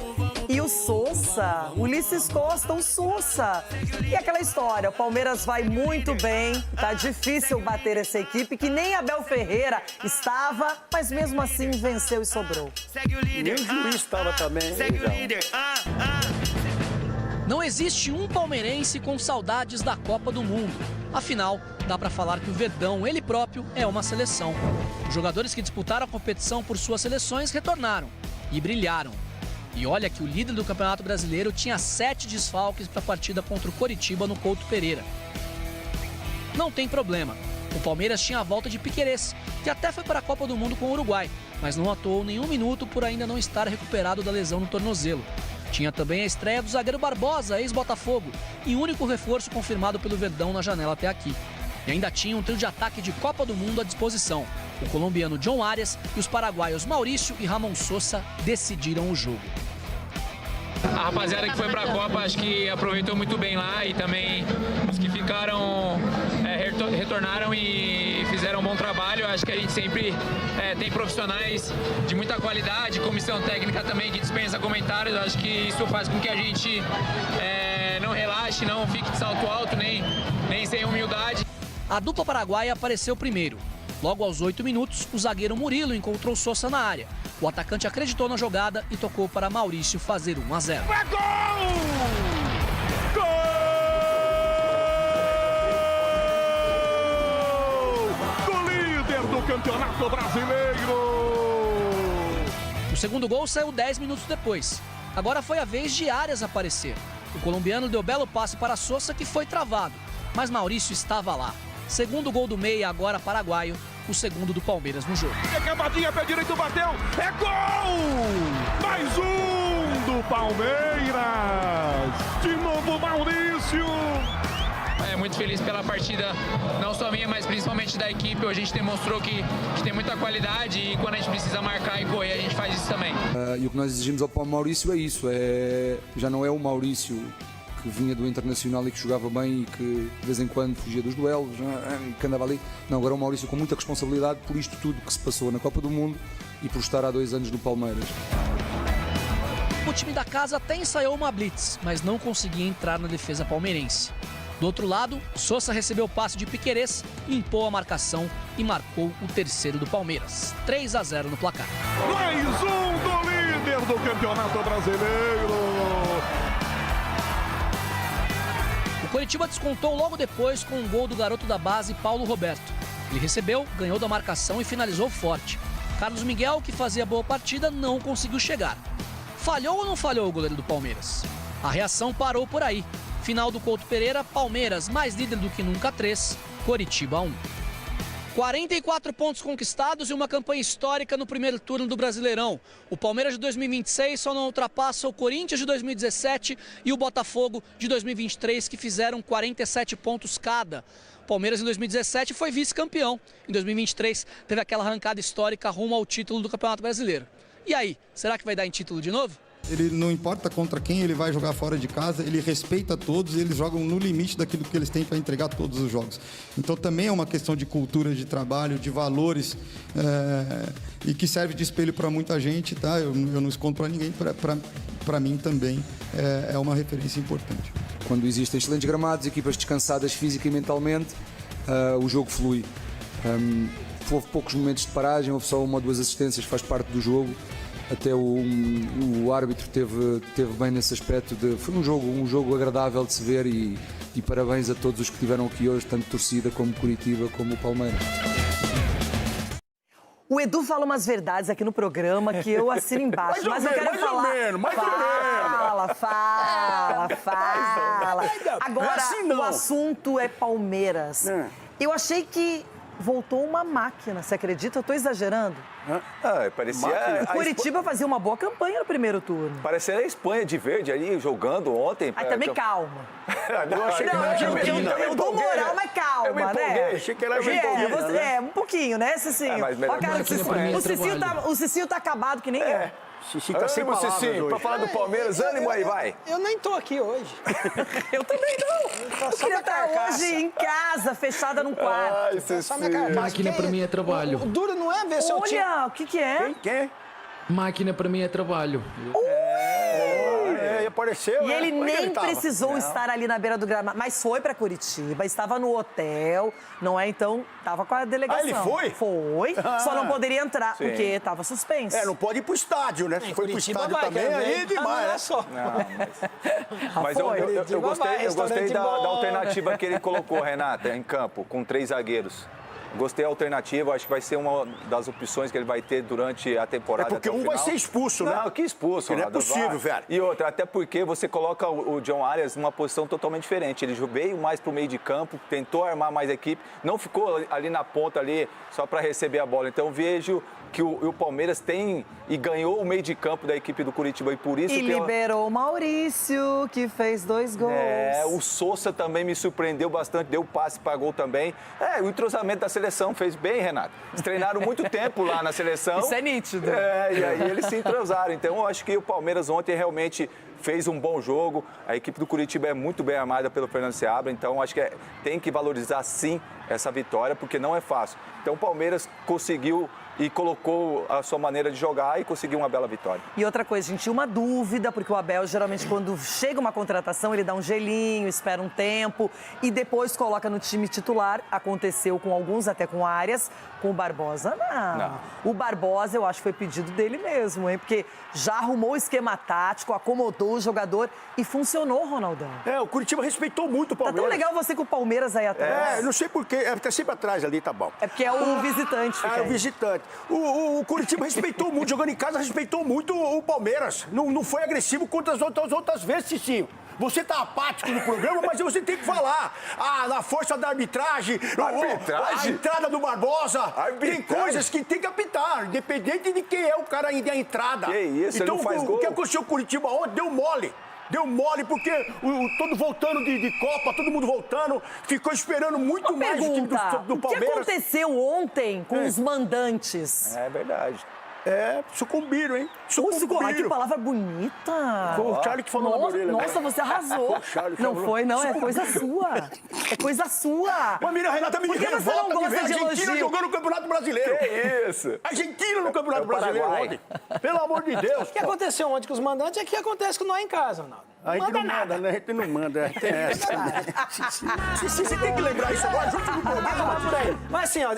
E o Sousa, Ulisses Costa, o Sousa. E aquela história, o Palmeiras vai muito bem, tá difícil bater essa equipe, que nem Abel Ferreira estava, mas mesmo assim venceu e sobrou. Nem o juiz estava também. Segue o líder. Não existe um palmeirense com saudades da Copa do Mundo. Afinal, dá pra falar que o Verdão, ele próprio, é uma seleção. Os jogadores que disputaram a competição por suas seleções retornaram e brilharam. E olha que o líder do Campeonato Brasileiro tinha 7 desfalques para a partida contra o Coritiba no Couto Pereira. Não tem problema. O Palmeiras tinha a volta de Piquerez, que até foi para a Copa do Mundo com o Uruguai, mas não atuou nenhum minuto por ainda não estar recuperado da lesão no tornozelo. Tinha também a estreia do zagueiro Barbosa, ex-Botafogo, e único reforço confirmado pelo Verdão na janela até aqui. E ainda tinha um trio de ataque de Copa do Mundo à disposição. O colombiano John Arias e os paraguaios Maurício e Ramon Sousa decidiram o jogo. A rapaziada que foi pra Copa acho que aproveitou muito bem lá e também os que ficaram retornaram e fizeram um bom trabalho. Acho que a gente sempre tem profissionais de muita qualidade, comissão técnica também que dispensa comentários. Acho que isso faz com que a gente não não relaxe, não fique de salto alto, nem sem humildade. A dupla paraguaia apareceu primeiro. Logo aos 8 minutos, o zagueiro Murilo encontrou Sosa na área. O atacante acreditou na jogada e tocou para Maurício fazer 1-0. É gol! Gol! Do líder do Campeonato Brasileiro! O segundo gol saiu 10 minutos depois. Agora foi a vez de Arias aparecer. O colombiano deu belo passe para Sosa, que foi travado. Mas Maurício estava lá. Segundo gol do meia, agora paraguaio. O segundo do Palmeiras no jogo. Cavadinha, pé direito, bateu. É gol! Mais um do Palmeiras. De novo, Maurício. Muito feliz pela partida, não só minha, mas principalmente da equipe. Hoje a gente demonstrou que tem muita qualidade e quando a gente precisa marcar e correr, a gente faz isso também. E o que nós exigimos ao Maurício é isso. Já não é o Maurício que vinha do Internacional e que jogava bem e que de vez em quando fugia dos duelos, que andava ali. Não, agora é o Maurício com muita responsabilidade por isto tudo que se passou na Copa do Mundo e por estar há 2 anos no Palmeiras. O time da casa até ensaiou uma blitz, mas não conseguia entrar na defesa palmeirense. Do outro lado, Sosa recebeu o passe de Piquerez, limpou a marcação e marcou o terceiro do Palmeiras. 3-0 no placar. Mais um do líder do Campeonato Brasileiro. O Coritiba descontou logo depois com um gol do garoto da base, Paulo Roberto. Ele recebeu, ganhou da marcação e finalizou forte. Carlos Miguel, que fazia boa partida, não conseguiu chegar. Falhou ou não falhou o goleiro do Palmeiras? A reação parou por aí. Final do Couto Pereira, Palmeiras mais líder do que nunca 3, Coritiba 1. 44 pontos conquistados e uma campanha histórica no primeiro turno do Brasileirão. O Palmeiras de 2026 só não ultrapassa o Corinthians de 2017 e o Botafogo de 2023, que fizeram 47 pontos cada. O Palmeiras em 2017 foi vice-campeão. Em 2023 teve aquela arrancada histórica rumo ao título do Campeonato Brasileiro. E aí, será que vai dar em título de novo? Ele não importa contra quem ele vai jogar fora de casa, ele respeita todos e eles jogam no limite daquilo que eles têm para entregar todos os jogos. Então também é uma questão de cultura de trabalho, de valores e que serve de espelho para muita gente, tá? Eu não escondo para ninguém, para mim também é uma referência importante. Quando existem excelentes gramados, equipas descansadas física e mentalmente, o jogo flui. Houve poucos momentos de paragem, houve só 1 ou 2 assistências, faz parte do jogo. Até o árbitro teve bem nesse aspecto. Foi um jogo agradável de se ver e parabéns a todos os que estiveram aqui hoje, tanto torcida como Coritiba, como o Palmeiras. O Edu fala umas verdades aqui no programa que eu assino embaixo, mas eu quero falar. Fala. Agora, o assunto é Palmeiras. Eu achei que voltou uma máquina, você acredita? Eu tô exagerando? Parecia... O Coritiba fazia uma boa campanha no primeiro turno. Parecia a Espanha de verde ali, jogando ontem. Aí também calma. Eu achei que era eu dou moral, mas calma, eu me empolguei, né? achei que era Argentina. Um pouquinho, né, Cicinho? O Cicinho tá acabado que nem eu. Xixi tá sem palavras hoje. Pra falar do Palmeiras, ânimo aí, vai. Eu nem tô aqui hoje. Eu também não. Eu queria estar hoje em casa, fechada num quarto. Máquina para mim é trabalho. O duro não é ver seu time. Olha, o que é? Quem? Máquina para mim é trabalho. Apareceu, e ele nem precisou estar ali na beira do gramado, mas foi para Curitiba, estava no hotel, não é? Então, estava com a delegação. Ele foi? Foi, só não poderia entrar, porque estava suspenso. Não pode ir pro estádio, né? Se foi pro estádio também, aí demais, né? Só. Mas eu gostei da alternativa que ele colocou, Renata, em campo, com 3 zagueiros. Gostei da alternativa, acho que vai ser uma das opções que ele vai ter durante a temporada. É porque um vai ser expulso, né? Não, que expulso. Não é possível, velho. E outra, até porque você coloca o John Arias numa posição totalmente diferente. Ele veio mais pro meio de campo, tentou armar mais a equipe, não ficou ali na ponta ali só para receber a bola. Então vejo que o Palmeiras tem e ganhou o meio de campo da equipe do Curitiba e por isso que liberou o Maurício, que fez 2 gols. O Sosa também me surpreendeu bastante, deu passe para gol também. O entrosamento da seleção fez bem, Renato. Eles treinaram muito tempo lá na seleção. Isso é nítido. E aí eles se entrosaram. Então eu acho que o Palmeiras ontem realmente fez um bom jogo. A equipe do Curitiba é muito bem armada pelo Fernando Seabra, então acho que tem que valorizar sim essa vitória, porque não é fácil. Então o Palmeiras conseguiu e colocou a sua maneira de jogar e conseguiu uma bela vitória. E outra coisa, a gente tinha uma dúvida, porque o Abel, geralmente, quando chega uma contratação, ele dá um gelinho, espera um tempo e depois coloca no time titular. Aconteceu com alguns, até com Arias. Com o Barbosa, não. O Barbosa, eu acho que foi pedido dele mesmo, hein? Porque já arrumou o esquema tático, acomodou o jogador e funcionou, Ronaldão. O Curitiba respeitou muito o Palmeiras. Tá tão legal você com o Palmeiras aí atrás. Não sei porquê, tá sempre atrás ali, tá bom. É porque é o visitante. É o visitante. O Curitiba respeitou muito, jogando em casa, respeitou muito o Palmeiras. Não foi agressivo contra as outras vezes, Cicinho. Você tá apático no programa, mas você tem que falar. Na força da arbitragem, a entrada do Barbosa. Tem coisas que tem que apitar, independente de quem é o cara ainda a entrada. Que isso, então, ele não faz gol. O que aconteceu com o Curitiba ontem deu mole. Deu mole porque todo voltando de Copa, todo mundo voltando, ficou esperando muito mais o time do Palmeiras. O que aconteceu ontem com os mandantes? É verdade. Sucumbiram, hein? Ai, que palavra bonita. Foi o Charlie que falou na minha orelha. Nossa, você arrasou. Não foi, não, é coisa sua. É coisa sua. Mas Miriam Renata me revolta de ver a Argentina jogando no Campeonato Brasileiro. Que isso? Argentina no Campeonato Brasileiro ontem. Pelo amor de Deus. O que aconteceu ontem com os mandantes é que acontece com nós em casa, Ronaldo. A gente não manda, né? A gente não manda. Tem essa. Você tem que lembrar isso agora, junto do programa. Mas assim, ó...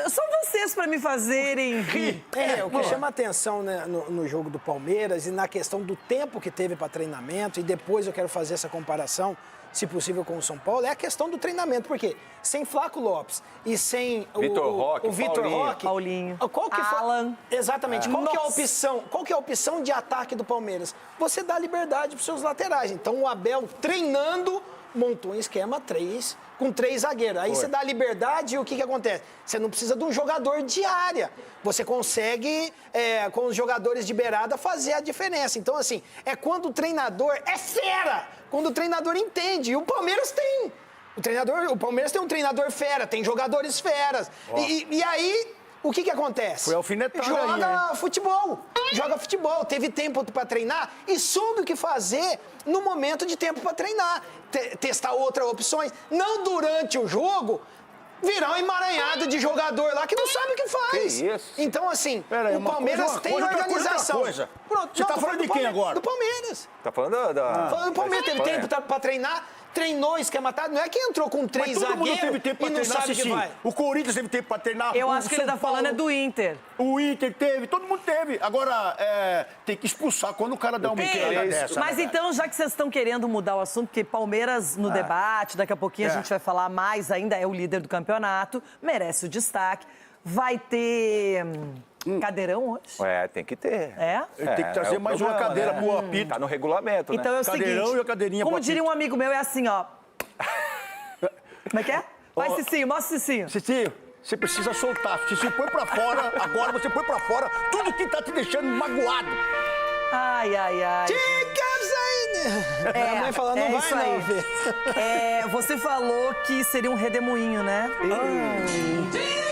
Só vocês pra me fazerem rir. O que chama atenção, né, no jogo do Palmeiras e na questão do tempo que teve para treinamento, e depois eu quero fazer essa comparação, se possível, com o São Paulo, é a questão do treinamento. Por quê? Sem Flávio Lopes e sem o Vitor Roque, Paulinho, qual que Alan. Exatamente. Qual que é a opção de ataque do Palmeiras? Você dá liberdade para os seus laterais. Então o Abel, treinando, montou um esquema com 3 zagueiros. Aí você dá liberdade e o que acontece? Você não precisa de um jogador de área. Você consegue, com os jogadores de beirada, fazer a diferença. Então, assim, é quando o treinador é fera, quando o treinador entende. E o Palmeiras tem. O Palmeiras tem um treinador fera, tem jogadores feras. E aí... O que acontece? Foi alfinetado Joga futebol. Teve tempo para treinar e soube o que fazer no momento de tempo para treinar. Testar outras opções. Não durante o jogo virar um emaranhado de jogador lá que não sabe o que faz. Que isso? Então, assim, o Palmeiras tem organização. Pronto, você tá falando de quem agora? Do Palmeiras. Tá falando Falando do Palmeiras. Teve tempo para treinar. Treinou esquema tático, não é que entrou com 3 zagueiros mundo teve tempo pra e não treinar, sabe o que vai. O Corinthians teve tempo pra treinar. Eu acho que ele tá falando do Inter. O Inter teve, todo mundo teve. Agora, tem que expulsar quando o cara dá uma entrada dessa. Mas então, já que vocês estão querendo mudar o assunto, porque Palmeiras no debate, daqui a pouquinho a gente vai falar mais ainda, é o líder do campeonato, merece o destaque. Vai ter... cadeirão hoje? Tem que ter. Tem que trazer mais uma cadeira pro apito. Tá no regulamento, então né? É o cadeirão seguinte, e a cadeirinha como pro diria um amigo meu, é assim, ó. Como é que é? Vai, Cicinho, mostra o Cicinho. Cicinho, você precisa soltar. Cicinho, põe pra fora, agora você põe pra fora tudo que tá te deixando magoado. Ai. A mãe falando, não vai não, Fê. Você falou que seria um redemoinho, né?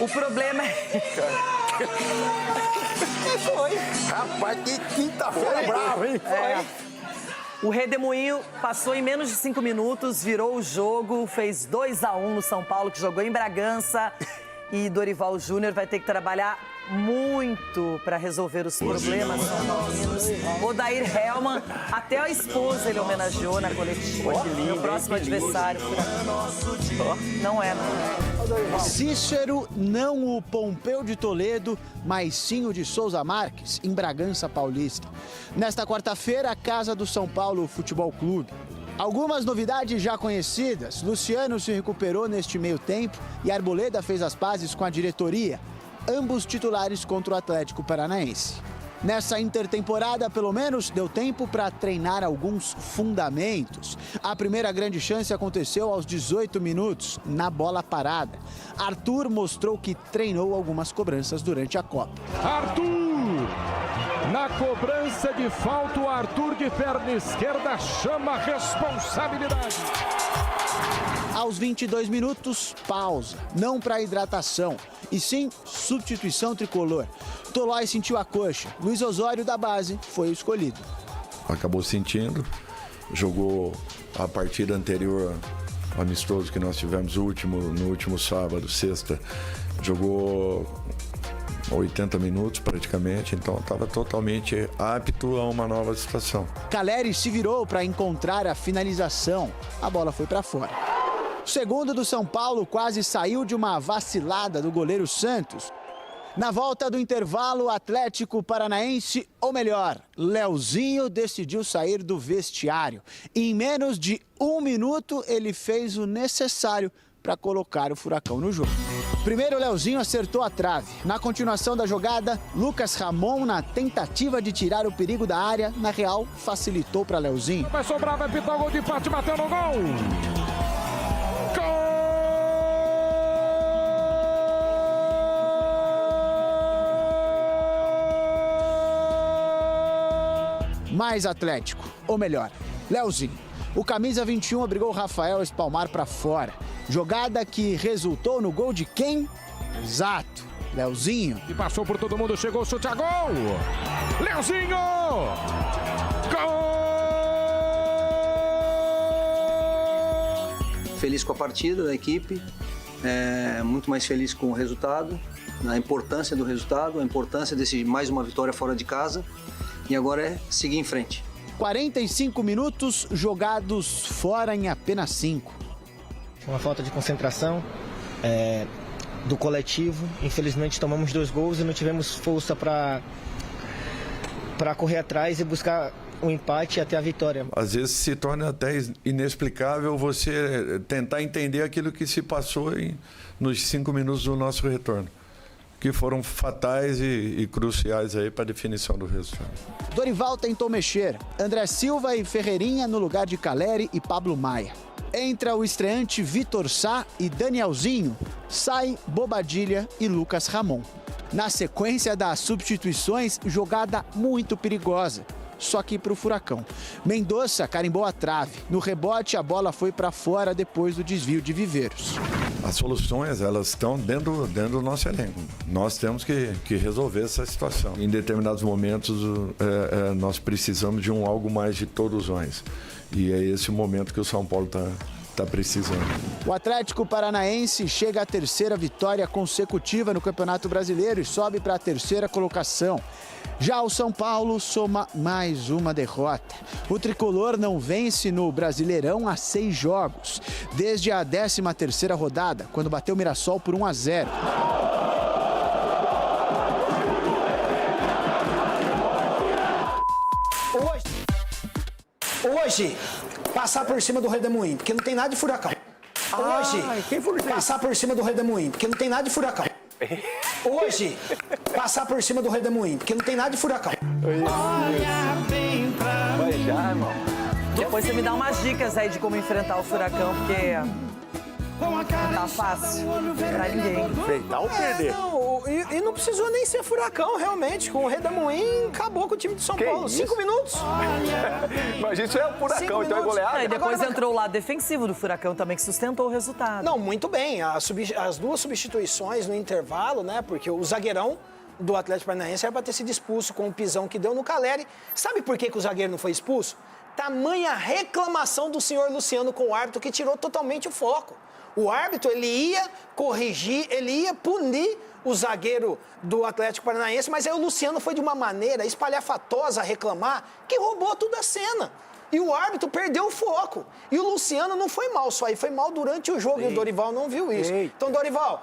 O problema é... Foi. Rapaz, que quinta-feira brava, hein? O Redemoinho passou em menos de 5 minutos, virou o jogo, fez 2-1 no São Paulo, que jogou em Bragança. E Dorival Júnior vai ter que trabalhar muito para resolver os problemas são paulinos. Odair Hellmann, até a esposa ele homenageou na coletiva. O próximo adversário. Não é, não. Cícero, não o Pompeu de Toledo, mas sim o de Souza Marques, em Bragança Paulista. Nesta quarta-feira, a casa do São Paulo Futebol Clube. Algumas novidades já conhecidas. Luciano se recuperou neste meio tempo e Arboleda fez as pazes com a diretoria. Ambos titulares contra o Atlético Paranaense. Nessa intertemporada, pelo menos, deu tempo para treinar alguns fundamentos. A primeira grande chance aconteceu aos 18 minutos, na bola parada. Arthur mostrou que treinou algumas cobranças durante a Copa. Arthur! Na cobrança de falta, o Arthur de perna esquerda chama a responsabilidade. Aos 22 minutos, pausa. Não para hidratação, e sim substituição tricolor. Tolói sentiu a coxa. Luiz Osório, da base, foi o escolhido. Acabou sentindo, jogou a partida anterior, amistoso que nós tivemos no último sábado, sexta, jogou 80 minutos praticamente, então estava totalmente apto a uma nova situação. Calleri se virou para encontrar a finalização. A bola foi para fora. O segundo do São Paulo quase saiu de uma vacilada do goleiro Santos. Na volta do intervalo, o Atlético Paranaense, ou melhor, Leozinho, decidiu sair do vestiário. Em menos de 1 minuto, ele fez o necessário para colocar o Furacão no jogo. Primeiro, o Leozinho acertou a trave. Na continuação da jogada, Lucas Ramon, na tentativa de tirar o perigo da área, na real, facilitou para Leozinho. Vai sobrar, vai pintar o gol de empate, bateu no gol. Mais Atlético, ou melhor, Leozinho. O camisa 21 obrigou o Rafael a espalmar para fora. Jogada que resultou no gol de quem? Exato, Leozinho. E passou por todo mundo, chegou o chute a gol. Leozinho! Gol! Feliz com a partida da equipe, muito mais feliz com o resultado, a importância do resultado, a importância desse mais uma vitória fora de casa. E agora é seguir em frente. 45 minutos jogados fora em apenas 5. Uma falta de concentração do coletivo. Infelizmente tomamos 2 gols e não tivemos força para correr atrás e buscar o empate até a vitória. Às vezes se torna até inexplicável você tentar entender aquilo que se passou nos 5 minutos do nosso retorno, que foram fatais e cruciais aí para a definição do resultado. Dorival tentou mexer. André Silva e Ferreirinha no lugar de Calleri e Pablo Maia. Entra o estreante Vitor Sá e Danielzinho. Sai Bobadilha e Lucas Ramon. Na sequência das substituições, jogada muito perigosa. Só que para o Furacão. Mendonça carimbou a trave. No rebote, a bola foi para fora depois do desvio de Viveiros. As soluções, elas estão dentro do nosso elenco. Nós temos que resolver essa situação. Em determinados momentos, nós precisamos de algo mais de todos nós. E é esse o momento que o São Paulo está precisando. O Atlético Paranaense chega à 3ª vitória consecutiva no Campeonato Brasileiro e sobe para a 3ª colocação. Já o São Paulo soma mais uma derrota. O tricolor não vence no Brasileirão há 6 jogos, desde a 13ª rodada, quando bateu o Mirassol por 1-0. Hoje, passar por cima do Redemoinho, porque não tem nada de Furacão. Hoje, passar por cima do Redemoinho, porque não tem nada de Furacão. Hoje, passar por cima do Redemoinho, porque não tem nada de Furacão. Vai já, irmão. Depois você me dá umas dicas aí de como enfrentar o Furacão, porque não tá fácil pra ninguém. Enfrentar ou perder? E não precisou nem ser Furacão, realmente. Com o Redemoinho, acabou com o time de São Paulo. 5 minutos. Mas isso é o Furacão, então é goleada. E depois entrou o lado defensivo do Furacão também, que sustentou o resultado. Não, muito bem. As 2 substituições no intervalo, né? Porque o zagueirão do Atlético Paranaense era para ter sido expulso com o pisão que deu no Calleri. Sabe por que o zagueiro não foi expulso? Tamanha reclamação do senhor Luciano com o árbitro que tirou totalmente o foco. O árbitro, ele ia corrigir, ele ia punir o zagueiro do Atlético Paranaense, mas aí o Luciano foi de uma maneira espalhafatosa a reclamar que roubou tudo a cena. E o árbitro perdeu o foco. E o Luciano não foi mal só aí, foi mal durante o jogo. E o Dorival não viu isso. Então, Dorival,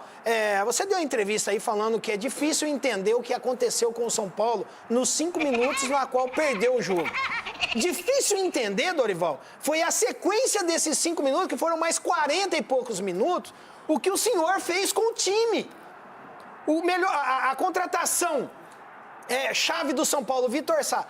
você deu uma entrevista aí falando que é difícil entender o que aconteceu com o São Paulo nos 5 minutos na qual perdeu o jogo. Difícil entender, Dorival, foi a sequência desses 5 minutos, que foram mais 40 e poucos minutos, o que o senhor fez com o time. A contratação chave do São Paulo, Vitor Sá.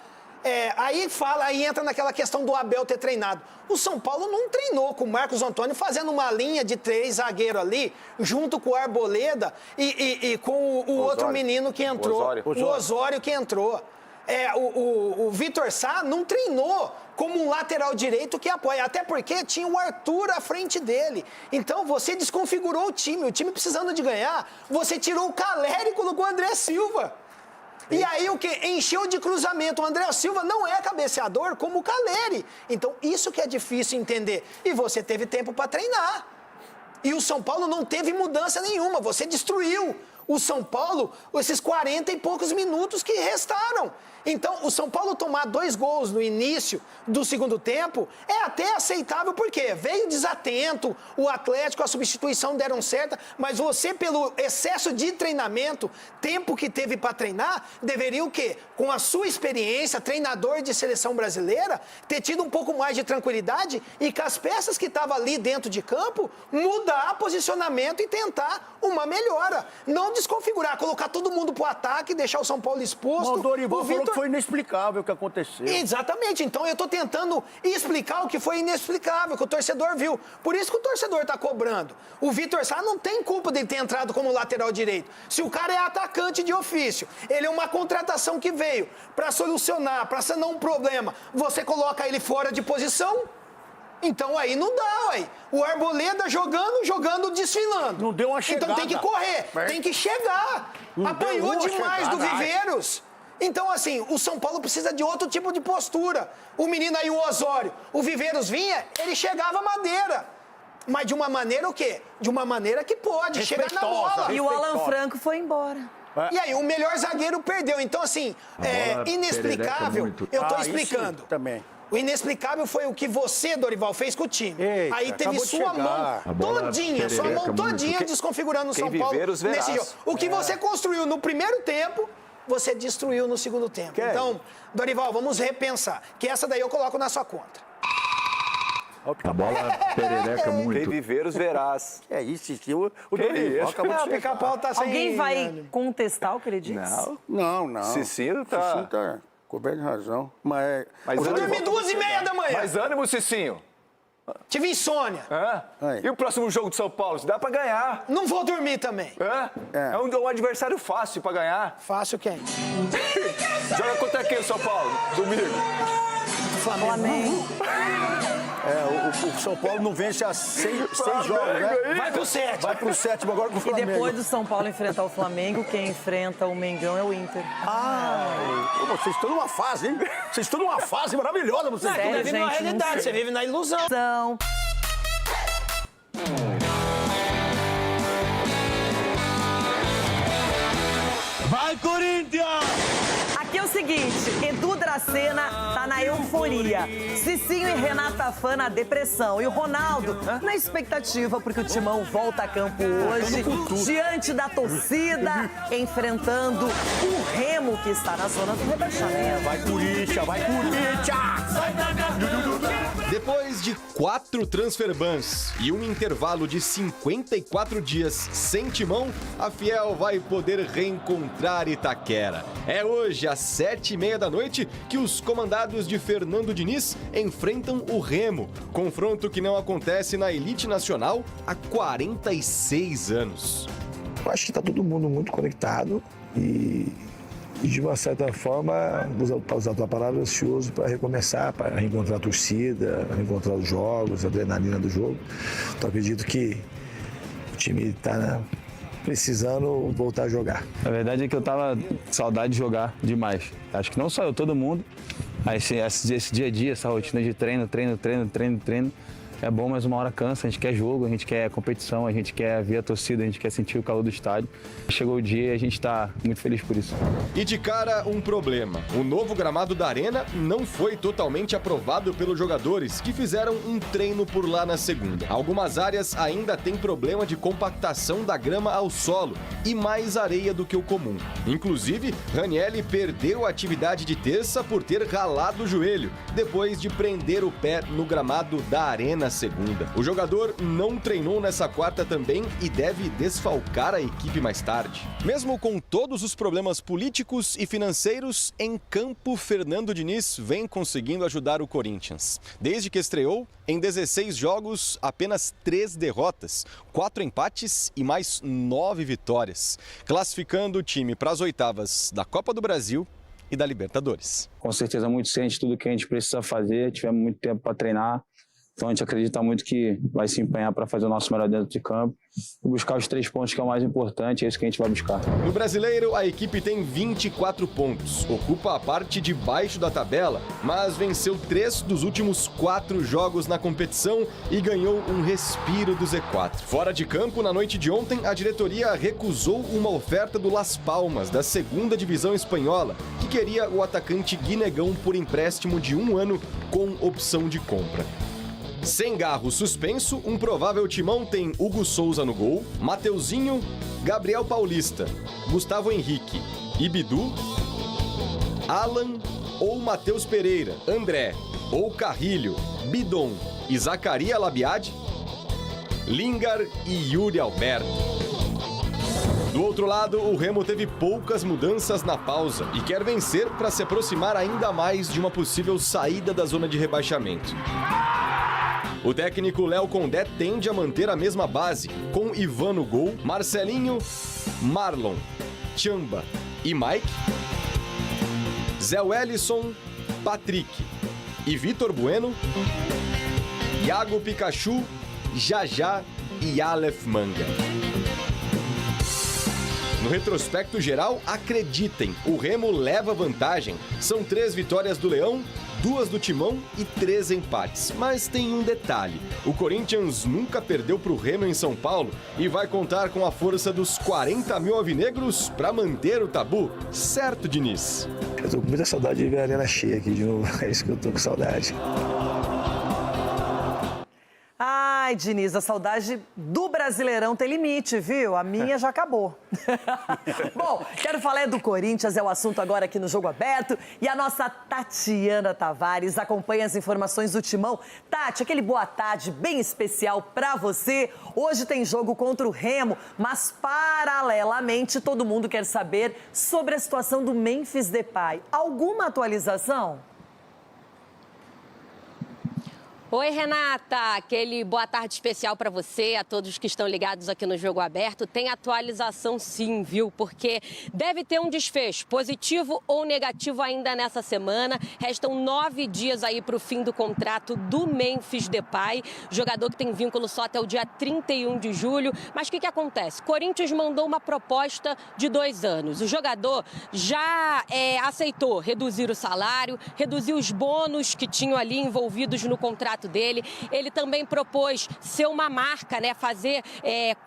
Aí entra naquela questão do Abel ter treinado. O São Paulo não treinou com o Marcos Antônio fazendo uma linha de 3 zagueiros ali, junto com o Arboleda e com o outro menino que entrou, o Osório que entrou. O Vitor Sá não treinou como um lateral direito que apoia, até porque tinha o Arthur à frente dele. Então você desconfigurou o time precisando de ganhar, você tirou o Calleri e colocou o André Silva. E aí o que? Encheu de cruzamento. O André Silva não é cabeceador como o Calleri. Então isso que é difícil entender. E você teve tempo para treinar. E o São Paulo não teve mudança nenhuma. Você destruiu o São Paulo esses 40 e poucos minutos que restaram. Então, o São Paulo tomar 2 gols no início do segundo tempo é até aceitável, porque veio desatento, o Atlético, a substituição deram certa, mas você, pelo excesso de treinamento, tempo que teve para treinar, deveria o quê? Com a sua experiência, treinador de seleção brasileira, ter tido um pouco mais de tranquilidade e com as peças que estavam ali dentro de campo, mudar posicionamento e tentar uma melhora. Não desconfigurar, colocar todo mundo pro ataque, deixar o São Paulo exposto. O Dorival falou que foi inexplicável o que aconteceu. Exatamente. Então eu tô tentando explicar o que foi inexplicável, que o torcedor viu. Por isso que o torcedor tá cobrando. O Vitor Sá não tem culpa de ter entrado como lateral direito. Se o cara é atacante de ofício, ele é uma contratação que veio para solucionar, para sanar um problema, você coloca ele fora de posição? Então aí não dá, ué. O Arboleda jogando, desfilando. Não deu uma chegada. Então tem que correr, tem que chegar. Apanhou demais do Viveiros. Então, assim, o São Paulo precisa de outro tipo de postura. O menino aí, o Osório, o Viveiros vinha, ele chegava à madeira. Mas de uma maneira o quê? De uma maneira que pode chegar na bola. E o Alan Franco foi embora. E aí, o melhor zagueiro perdeu. Então, assim, inexplicável. Eu tô explicando. Também. O inexplicável foi o que você, Dorival, fez com o time. Eita, aí teve sua mão todinha desconfigurando o São Paulo nesse jogo. O que você construiu no primeiro tempo, você destruiu no segundo tempo. Então, Dorival, vamos repensar. Que essa daí eu coloco na sua conta. A bola perereca muito. Quem Viveiros verás. É isso, o Dorival acabou de Pica-Pau tá sem... Alguém vai contestar o que ele disse? Não. Cicinho tá coberto de razão. Mas eu fui dormir 2h30 da manhã. Mas ânimo, Cicinho. Tive insônia. E o próximo jogo de São Paulo? Dá pra ganhar. Não vou dormir também. É um adversário fácil pra ganhar. Fácil quem? Joga contra quem o São Paulo? Domingo. Flamengo. O São Paulo não vence há 6 jogos, né? Vai pro 7. Vai pro 7 agora com o Flamengo. E depois do São Paulo enfrentar o Flamengo, quem enfrenta o Mengão é o Inter. Vocês estão numa fase, hein? Vocês estão numa fase maravilhosa. Vocês Você vive na realidade, você vive na ilusão. Vai, Corinthians! Aqui é o seguinte, Edu Dracena tá na euforia, Cicinho e Renata Fã na depressão e o Ronaldo na expectativa porque o Timão volta a campo hoje diante da torcida, enfrentando o Remo que está na zona do rebaixamento. Vai, Corinthians! Vai, Corinthians! Depois de 4 transfer bans e um intervalo de 54 dias sem Timão, a Fiel vai poder reencontrar Itaquera. É hoje, às 7h30 da noite, que os comandados de Fernando Diniz enfrentam o Remo. Confronto que não acontece na elite nacional há 46 anos. Eu acho que está todo mundo muito conectado e de uma certa forma, para usar a tua palavra, ansioso para recomeçar, para reencontrar a torcida, reencontrar os jogos, a adrenalina do jogo. Então acredito que o time está precisando voltar a jogar. A verdade é que eu tava com saudade de jogar demais. Acho que não só eu, todo mundo. Esse dia a dia, essa rotina de treino, é bom, mas uma hora cansa. A gente quer jogo, a gente quer competição, a gente quer ver a torcida, a gente quer sentir o calor do estádio. Chegou o dia e a gente está muito feliz por isso. E de cara, um problema. O novo gramado da Arena não foi totalmente aprovado pelos jogadores que fizeram um treino por lá na segunda. Algumas áreas ainda têm problema de compactação da grama ao solo e mais areia do que o comum. Inclusive, Ranielli perdeu a atividade de terça por ter ralado o joelho, depois de prender o pé no gramado da Arena segunda. O jogador não treinou nessa quarta também e deve desfalcar a equipe mais tarde. Mesmo com todos os problemas políticos e financeiros, em campo, Fernando Diniz vem conseguindo ajudar o Corinthians. Desde que estreou, em 16 jogos, apenas 3 derrotas, 4 empates e mais 9 vitórias, classificando o time para as oitavas da Copa do Brasil e da Libertadores. Com certeza muito ciente de tudo que a gente precisa fazer, tivemos muito tempo para treinar. Então a gente acredita muito que vai se empenhar para fazer o nosso melhor dentro de campo e buscar os 3 pontos, que é o mais importante, é isso que a gente vai buscar. No Brasileiro, a equipe tem 24 pontos, ocupa a parte de baixo da tabela, mas venceu 3 dos últimos 4 jogos na competição e ganhou um respiro do Z4. Fora de campo, na noite de ontem, a diretoria recusou uma oferta do Las Palmas, da 2ª divisão espanhola, que queria o atacante Guinegão por empréstimo de 1 ano com opção de compra. Sem Garro suspenso, um provável timão tem Hugo Souza no gol, Mateuzinho, Gabriel Paulista, Gustavo Henrique, Ibidu, Alan ou Matheus Pereira, André ou Carrilho, Bidon e Zacaria Labiade, Lingar e Yuri Alberto. Do outro lado, o Remo teve poucas mudanças na pausa e quer vencer para se aproximar ainda mais de uma possível saída da zona de rebaixamento. O técnico Léo Condé tende a manter a mesma base, com Ivan no gol, Marcelinho, Marlon, Chamba e Mike, Zé Wellison, Patrick e Vitor Bueno, Iago Pikachu, Jajá e Aleph Manga. No retrospecto geral, acreditem, o Remo leva vantagem. São 3 vitórias do Leão, 2 do Timão e 3 empates. Mas tem um detalhe, o Corinthians nunca perdeu para o Remo em São Paulo e vai contar com a força dos 40 mil alvinegros para manter o tabu. Certo, Diniz? Eu tô com muita saudade de ver a arena cheia aqui de novo, é isso que eu tô com saudade. Ai, Diniz, a saudade do Brasileirão tem limite, viu? A minha já acabou. Bom, quero falar do Corinthians, é o assunto agora aqui no Jogo Aberto. E a nossa Tatiana Tavares acompanha as informações do Timão. Tati, aquele boa tarde bem especial pra você. Hoje tem jogo contra o Remo, mas paralelamente todo mundo quer saber sobre a situação do Memphis Depay. Alguma atualização? Oi, Renata, aquele boa tarde especial para você, a todos que estão ligados aqui no Jogo Aberto. Tem atualização sim, viu? Porque deve ter um desfecho, positivo ou negativo ainda nessa semana. Restam 9 dias aí para o fim do contrato do Memphis Depay, jogador que tem vínculo só até o dia 31 de julho. Mas o que acontece? Corinthians mandou uma proposta de 2 anos. O jogador já aceitou reduzir o salário, reduzir os bônus que tinham ali envolvidos no contrato dele. Ele também propôs ser uma marca, né? Fazer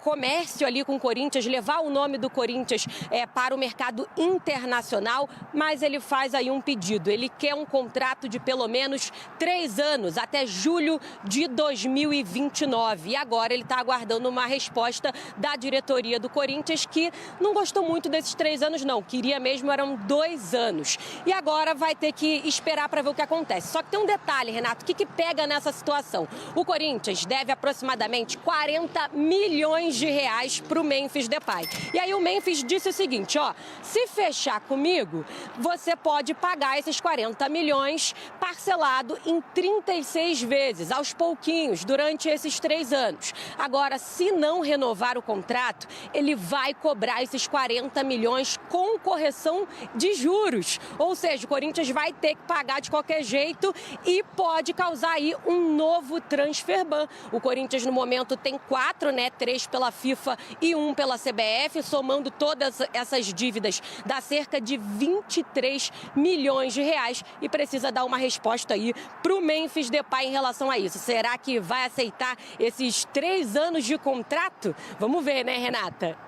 comércio ali com o Corinthians, levar o nome do Corinthians para o mercado internacional, mas ele faz aí um pedido. Ele quer um contrato de pelo menos 3 anos, até julho de 2029. E agora ele está aguardando uma resposta da diretoria do Corinthians, que não gostou muito desses 3 anos, não. Queria mesmo, eram 2 anos. E agora vai ter que esperar para ver o que acontece. Só que tem um detalhe, Renato, o que pega nessa situação? O Corinthians deve aproximadamente 40 milhões de reais para o Memphis Depay. E aí o Memphis disse o seguinte, ó, se fechar comigo, você pode pagar esses 40 milhões parcelado em 36 vezes, aos pouquinhos, durante esses 3 anos. Agora, se não renovar o contrato, ele vai cobrar esses 40 milhões com correção de juros. Ou seja, o Corinthians vai ter que pagar de qualquer jeito e pode causar aí um novo transfer ban. O Corinthians no momento tem 4, né? 3 pela FIFA e 1 pela CBF, somando todas essas dívidas, dá cerca de 23 milhões de reais e precisa dar uma resposta aí pro Memphis Depay em relação a isso. Será que vai aceitar esses 3 anos de contrato? Vamos ver, né, Renata?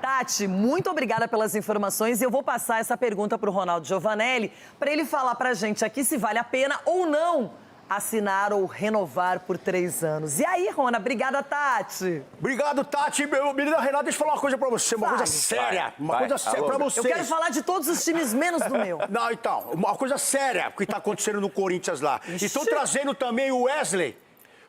Tati, muito obrigada pelas informações e eu vou passar essa pergunta pro Ronaldo Giovanelli para ele falar pra gente aqui se vale a pena ou não assinar ou renovar por 3 anos. E aí, Rona, obrigada, Tati. Obrigado, Tati. Meu menino Renato, deixa eu falar uma coisa pra você, uma coisa séria. Uma coisa séria pra você. Eu quero falar de todos os times, menos do meu. Não, então, uma coisa séria que tá acontecendo no Corinthians lá. E estão trazendo também o Wesley,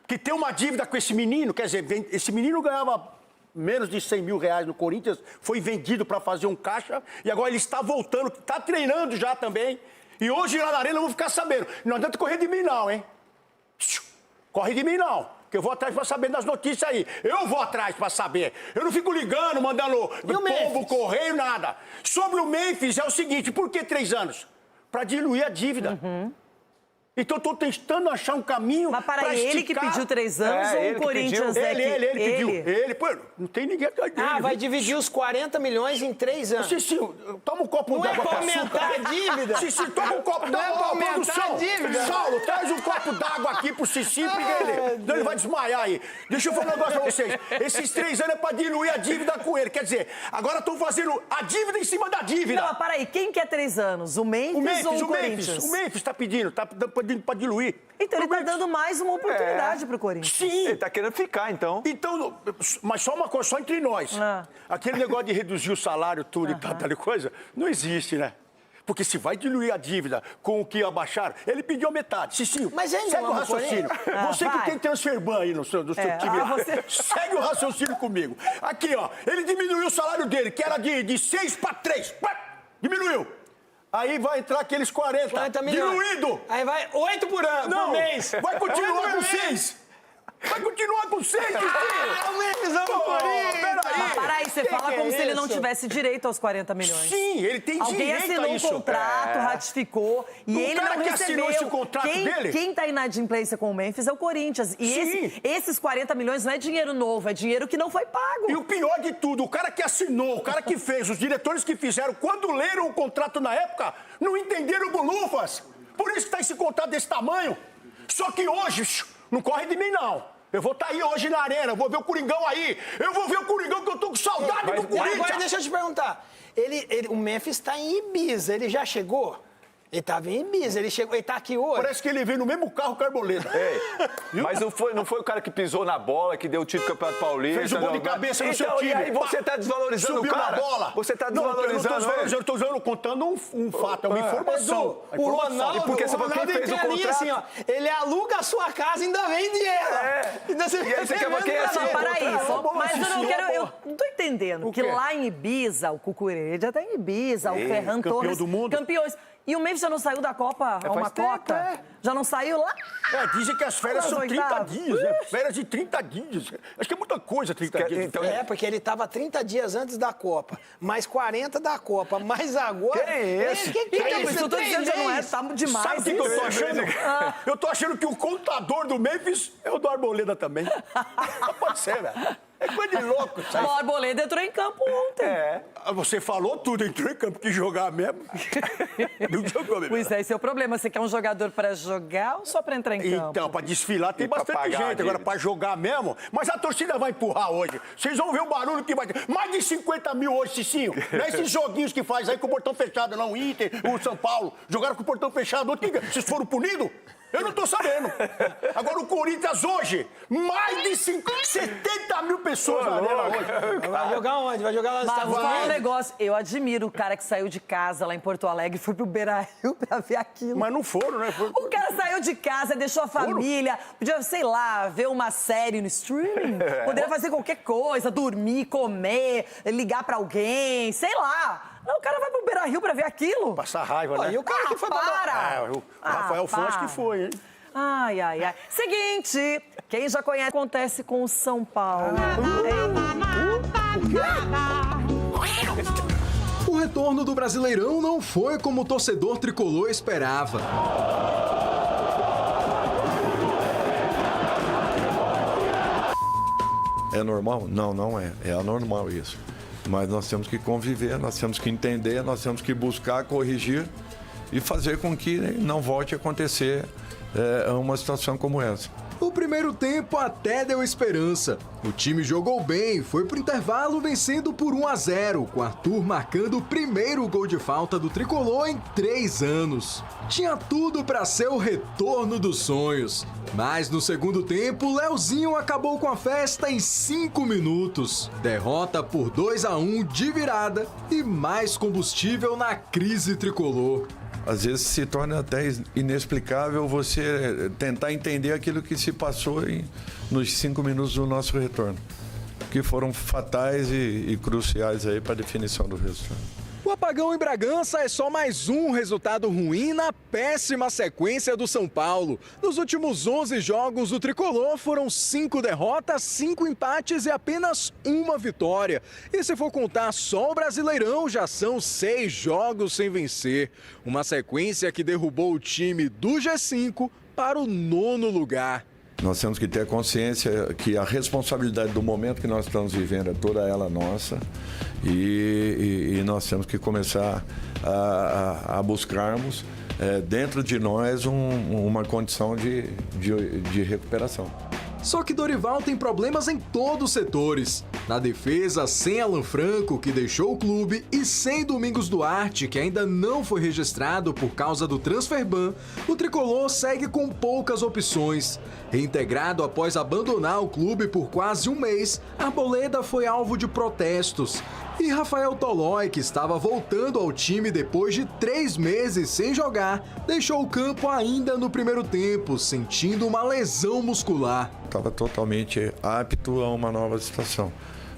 que tem uma dívida com esse menino, quer dizer, esse menino ganhava menos de 100 mil reais no Corinthians, foi vendido pra fazer um caixa, e agora ele está voltando, tá treinando já também. E hoje lá na arena eu vou ficar sabendo. Não adianta correr de mim não, hein? Corre de mim não, que eu vou atrás pra saber das notícias aí. Eu vou atrás pra saber. Eu não fico ligando, mandando povo, correio, nada. Sobre o Memphis é o seguinte, por que 3 anos? Pra diluir a dívida. Então eu tô tentando achar um caminho. Mas para ele que pediu 3 anos ou o Corinthians Ele pediu. Ele, pô, não tem ninguém atrás dele. Ah, vai dividir os 40 milhões em 3 anos. Cicinho, toma um copo d'água pra açúcar. Não é pra aumentar a dívida. Cicinho, toma um copo d'água pra aumentar a dívida. Saulo, traz um copo d'água aqui pro Cicinho, porque ele vai desmaiar aí. Deixa eu falar um negócio pra vocês. Esses 3 anos é pra diluir a dívida com ele. Quer dizer, agora estão fazendo a dívida em cima da dívida. Não, para aí, quem quer 3 anos? O Memphis ou o Corinthians? O Memphis tá pedindo pra diluir. Então ele tá dando mais uma oportunidade pro Corinthians. Sim. Ele tá querendo ficar, então. Então, mas só uma coisa, só entre nós. Aquele negócio de reduzir o salário, tudo e tal coisa, não existe, né? Porque se vai diluir a dívida com o que abaixaram, ele pediu a metade. Cicinho, mas ainda segue o raciocínio. Você que tem transferban aí no seu time lá, segue o raciocínio comigo. Aqui, ó, ele diminuiu o salário dele, que era de 6 para 3. Diminuiu. Aí vai entrar aqueles 40 diluído. Aí vai 8 por ano, por mês. Vai continuar com 6. Vai continuar com 6, Mas para aí, você fala como se ele não tivesse direito aos 40 milhões. Sim, ele tem Alguém direito a assinou isso. um contrato, ratificou, e ele não recebeu. Assinou esse contrato dele? Quem tá inadimplência com o Memphis é o Corinthians. E esses 40 milhões não é dinheiro novo, é dinheiro que não foi pago. E o pior de tudo, o cara que assinou, o cara que fez, os diretores que fizeram, quando leram o contrato na época, não entenderam bolufas. Por isso que tá esse contrato desse tamanho. Só que hoje, não corre de mim, não. Eu vou estar aí hoje na arena, eu vou ver o Coringão aí. Eu vou ver o Coringão que eu tô com saudade do Corinthians. Agora deixa eu te perguntar. o Memphis tá em Ibiza, ele já chegou? Ele tava em Ibiza, ele tá aqui hoje. Parece que ele veio no mesmo carro que a Arboleda. Mas não foi o cara que pisou na bola, que deu o título do Campeonato Paulista. Fez um gol de cabeça no seu time. E aí você tá desvalorizando o cara. Na bola. Você tá desvalorizando eu tô contando um fato, é uma informação. O Ronaldo, fez o contrato assim, ó, ele aluga a sua casa e ainda vende ela. E aí você quer quem Não, para isso. Mas eu não quero... Eu não tô entendendo que lá em Ibiza, o Cucurella tá em Ibiza, o Ferran Torres... Campeão do mundo. Campeões. E o Memphis já não saiu da Copa a uma cota? Já não saiu lá? Dizem que as férias são 30 dias, né? Férias de 30 dias. Acho que é muita coisa, 30 dias. Então, porque ele tava 30 dias antes da Copa, mais 40 da Copa, mais agora... Que é esse? Que é isso? Eu tô dizendo, já não é, tá demais. Sabe o que eu tô achando? Eu tô achando que o contador do Memphis é o do Arboleda também. Não pode ser, velho. É coisa de louco, sabe? O Arboleda entrou em campo ontem. Você falou tudo, entrou em campo, que jogar mesmo. Não jogou mesmo. Pois é, esse é o problema. Você quer um jogador pra jogar ou só pra entrar em campo? Então, pra desfilar tem bastante gente. Agora, pra jogar mesmo... Mas a torcida vai empurrar hoje. Vocês vão ver o barulho que vai ter. Mais de 50 mil hoje, Cicinho. Não é esses joguinhos que faz aí com o portão fechado, não. O Inter, o São Paulo. Jogaram com o portão fechado. Vocês foram punidos? Eu não tô sabendo. Agora o Corinthians hoje, mais de 70 mil pessoas na arena hoje. Vai jogar onde? Vai jogar lá nos Estados Mas vou falar um Unidos? negócio. Eu admiro o cara que saiu de casa lá em Porto Alegre e foi pro Beira-Rio pra ver aquilo. Mas não foram, né? O cara saiu de casa, deixou a família, podia, sei lá, ver uma série no streaming. Poderia fazer qualquer coisa, dormir, comer, ligar pra alguém, sei lá. Não, o cara vai pro Beira-Rio pra ver aquilo. Passar raiva, né? E o cara que foi para! O Rafael Fonte que foi, hein? Ai, ai, ai. Seguinte, quem já conhece, acontece com o São Paulo. O retorno do Brasileirão não foi como o torcedor tricolor esperava. É normal? Não, não é. É anormal isso. Mas nós temos que conviver, nós temos que entender, nós temos que buscar corrigir e fazer com que não volte a acontecer uma situação como essa. O primeiro tempo até deu esperança. O time jogou bem, foi pro intervalo vencendo por 1-0, com Arthur marcando o primeiro gol de falta do tricolor em 3 anos. Tinha tudo para ser o retorno dos sonhos. Mas no segundo tempo, Leozinho acabou com a festa em 5 minutos. Derrota por 2-1 de virada e mais combustível na crise tricolor. Às vezes se torna até inexplicável você tentar entender aquilo que se passou nos 5 minutos do nosso retorno, que foram fatais e cruciais aí para a definição do resultado. O apagão em Bragança é só mais um resultado ruim na péssima sequência do São Paulo. Nos últimos 11 jogos do Tricolor foram 5 derrotas, 5 empates e apenas uma vitória. E se for contar só o Brasileirão, já são 6 jogos sem vencer. Uma sequência que derrubou o time do G5 para o 9º lugar. Nós temos que ter consciência que a responsabilidade do momento que nós estamos vivendo é toda ela nossa e nós temos que começar a buscarmos dentro de nós uma condição de recuperação. Só que Dorival tem problemas em todos os setores. Na defesa, sem Alan Franco, que deixou o clube, e sem Domingos Duarte, que ainda não foi registrado por causa do transfer ban, o Tricolor segue com poucas opções. Reintegrado após abandonar o clube por quase um mês, Arboleda foi alvo de protestos. E Rafael Tolói, que estava voltando ao time depois de 3 meses sem jogar, deixou o campo ainda no primeiro tempo, sentindo uma lesão muscular. Estava totalmente apto a uma nova situação.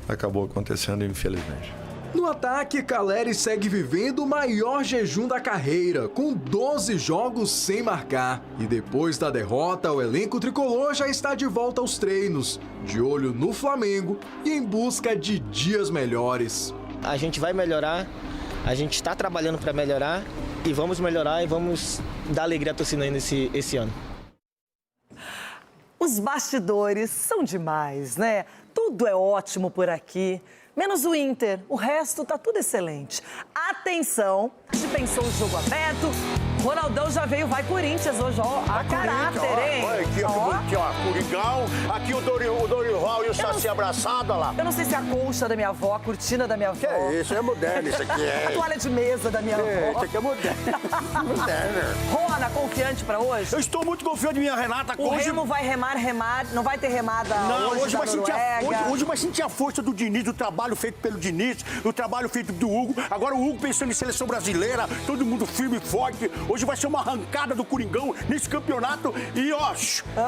Acabou acontecendo, infelizmente. No ataque, Calleri segue vivendo o maior jejum da carreira, com 12 jogos sem marcar. E depois da derrota, o elenco tricolor já está de volta aos treinos, de olho no Flamengo e em busca de dias melhores. A gente vai melhorar, a gente está trabalhando para melhorar e vamos melhorar e vamos dar alegria à torcida ainda esse ano. Os bastidores são demais, né? Tudo é ótimo por aqui. Menos o Inter, o resto tá tudo excelente. Atenção, a gente pensou o jogo aberto, Ronaldão já veio, vai Corinthians hoje, ó, a caráter, hein? Olha aqui, ó, Coringão, aqui o Dorival e o Saci abraçado, olha lá. Eu não sei se é a colcha da minha avó, a cortina da minha avó. Que é isso, é moderno isso aqui, A toalha de mesa da minha avó. Isso aqui é moderno. Moderno. Rona, confiante pra hoje? Eu estou muito confiante em minha Renata. O Remo vai remar, não vai ter remada hoje hoje vai sentir a força do Diniz, do trabalho feito pelo Diniz, do trabalho feito do Hugo. Agora o Hugo pensando em seleção brasileira, todo mundo firme e forte. Hoje vai ser uma arrancada do Coringão nesse campeonato e,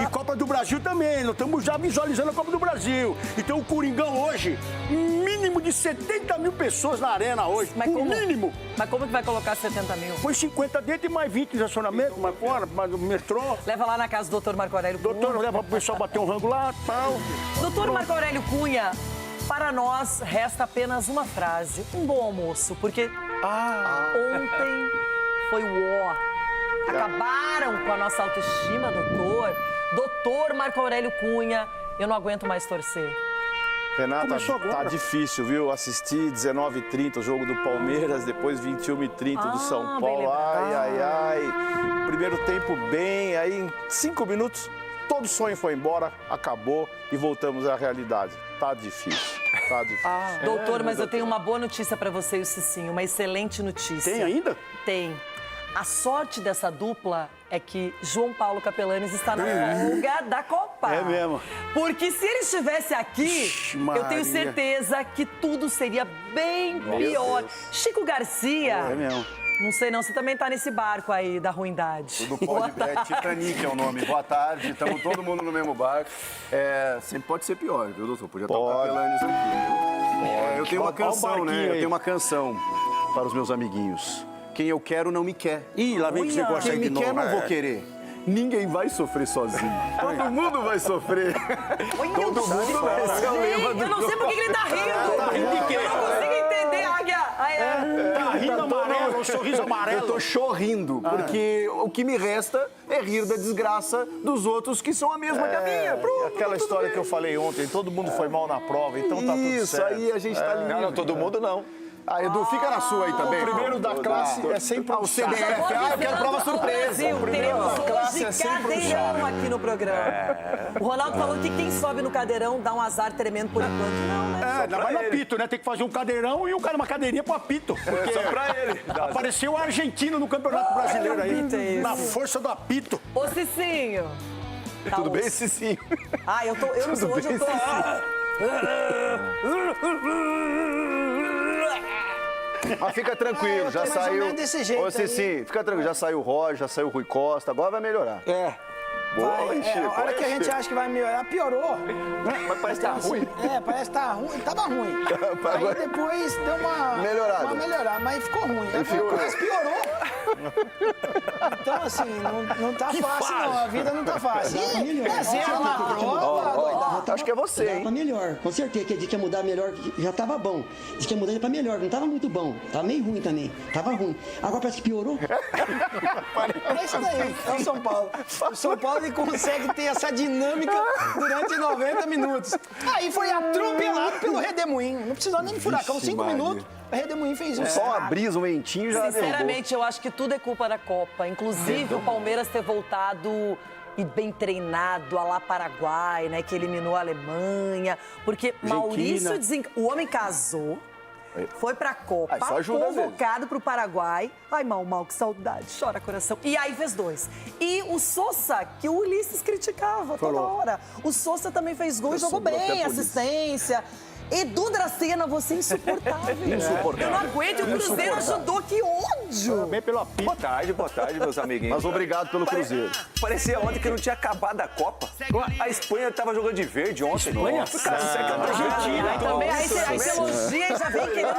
e Copa do Brasil também. Nós estamos já visualizando a Copa do Brasil. Então o Coringão hoje, mínimo de 70 mil pessoas na arena hoje. Mínimo. Mas como que vai colocar 70 mil? Foi 50 dentro e mais 20 de estacionamento, mais fora, mais o metrô. Leva lá na casa do Dr. Marco Aurélio Cunha. Doutor, leva pro pessoal bater um rango lá, tal. Doutor Marco Aurélio Cunha, para nós resta apenas uma frase. Um bom almoço, porque ontem foi o ó. Acabaram com a nossa autoestima, doutor. Doutor Marco Aurélio Cunha, eu não aguento mais torcer. Renata, tá difícil, viu? Assisti 19h30 o jogo do Palmeiras, depois 21h30 do São Paulo. Ai. Primeiro tempo bem, aí em 5 minutos todo sonho foi embora, acabou e voltamos à realidade. Tá difícil, tá difícil. Doutor, mas eu tenho uma boa notícia para você e o Cicinho, uma excelente notícia. Tem ainda? Tem. A sorte dessa dupla é que João Paulo Capelanes está na folga da Copa. É mesmo. Porque se ele estivesse aqui, eu tenho certeza que tudo seria bem pior. Chico Garcia... É mesmo. Não sei não, você também tá nesse barco aí da ruindade. Tudo pode, Titanic é o nome. Boa tarde, estamos todo mundo no mesmo barco. Sempre pode ser pior, viu, doutor? Podia estar o Capelanes aqui, viu? Eu tenho uma canção, né? Eu tenho uma canção para os meus amiguinhos. Quem eu quero não me quer. Ih, lá vem que você gosta de novo. Quem me quer não vou querer. Ninguém vai sofrer sozinho. Todo mundo vai sofrer. Todo mundo vai ser o lema do... Eu não sei por que ele tá rindo. Tá rindo de quê? Eu não consigo entender, Águia. Tá rindo amarelo, um sorriso amarelo. Eu tô chorrindo, porque o que me resta é rir da desgraça dos outros que são a mesma que a minha. Pronto, aquela história que eu falei ontem, todo mundo foi mal na prova, então tá tudo certo. Isso aí a gente tá livre. Não, todo mundo não. Edu, fica na sua aí também. O primeiro da classe é sempre o CDF. Eu quero prova surpresa. O primeiro da classe é sempre cadeirão aqui no programa. O Ronaldo falou que quem sobe no cadeirão dá um azar tremendo por enquanto. Não, né? Ainda mais no apito, né? Tem que fazer um cadeirão e uma cadeirinha pro apito. Porque só pra ele. Apareceu o argentino no Campeonato Brasileiro aí. Na força do apito. Ô, Cicinho. Tudo bem, Cicinho? Eu não sei, hoje eu tô... Mas fica tranquilo, já saiu. Desse jeito. Ô, Cici, fica tranquilo, já saiu o Roger, já saiu o Rui Costa, agora vai melhorar. A hora que a gente acha que vai melhorar, piorou. Mas parece que tá ruim. Parece que tá ruim. Tava ruim. Aí depois deu uma melhorada, mas ficou ruim. Mas piorou. Então, assim, não tá fácil, não. A vida não tá fácil. É zero na prova. Acho que é você, hein? Pra melhor, com certeza. Que a gente ia mudar melhor, já tava bom. Diz que ia mudar pra melhor, não tava muito bom. Tava meio ruim também. Tava ruim. Agora parece que piorou. É isso daí, é o São Paulo. O São Paulo ele consegue ter essa dinâmica durante 90 minutos. Aí foi atropelado pelo Redemoinho. Não precisou nem de furacão, 5 minutos. O Redemoinho fez isso. Só uma brisa, um ventinho já Sinceramente, eu acho que tudo é culpa da Copa. Inclusive, o Palmeiras ter voltado e bem treinado a lá Paraguai, né? Que eliminou a Alemanha. Porque Maurício, o homem casou. Foi pra Copa, convocado pro Paraguai. Ai, mal, que saudade, chora coração. E aí fez 2. E o Sousa, que o Ulisses criticava toda hora. O Sousa também fez gol e jogou bem, assistência. Edu Dracena, você é insuportável. Eu não aguento, o Cruzeiro ajudou, que ódio. Bem pelo apito. Boa tarde, meus amiguinhos. Mas obrigado pelo Cruzeiro. Parecia ontem que não tinha acabado a Copa. A Espanha tava jogando de verde ontem. Espanha? Cara, você é que é da Argentina. Aí você elogia e já vem querendo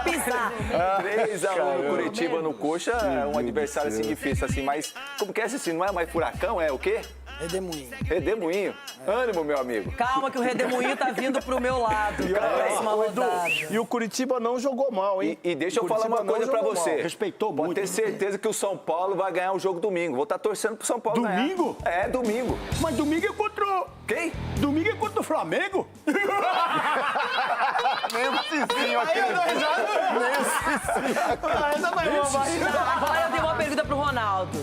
pisar. 3-1 no Curitiba, no Coxa, é um adversário assim difícil, assim, mas como que é assim, não é mais furacão, é o quê? Redemoinho. Ânimo, meu amigo. Calma que o Redemoinho tá vindo pro meu lado. E o Curitiba não jogou mal, hein? E deixa eu falar uma coisa pra você. Respeitou muito. Pode ter certeza que o São Paulo vai ganhar o jogo domingo. Vou estar torcendo pro São Paulo ganhar. Domingo? É, domingo. Mas domingo é contra... Quem? Domingo é contra o Flamengo. Mesmo Cicinho aqui. Aí eu dou risada. Essa vai boa. Agora eu tenho uma pergunta pro Ronaldo.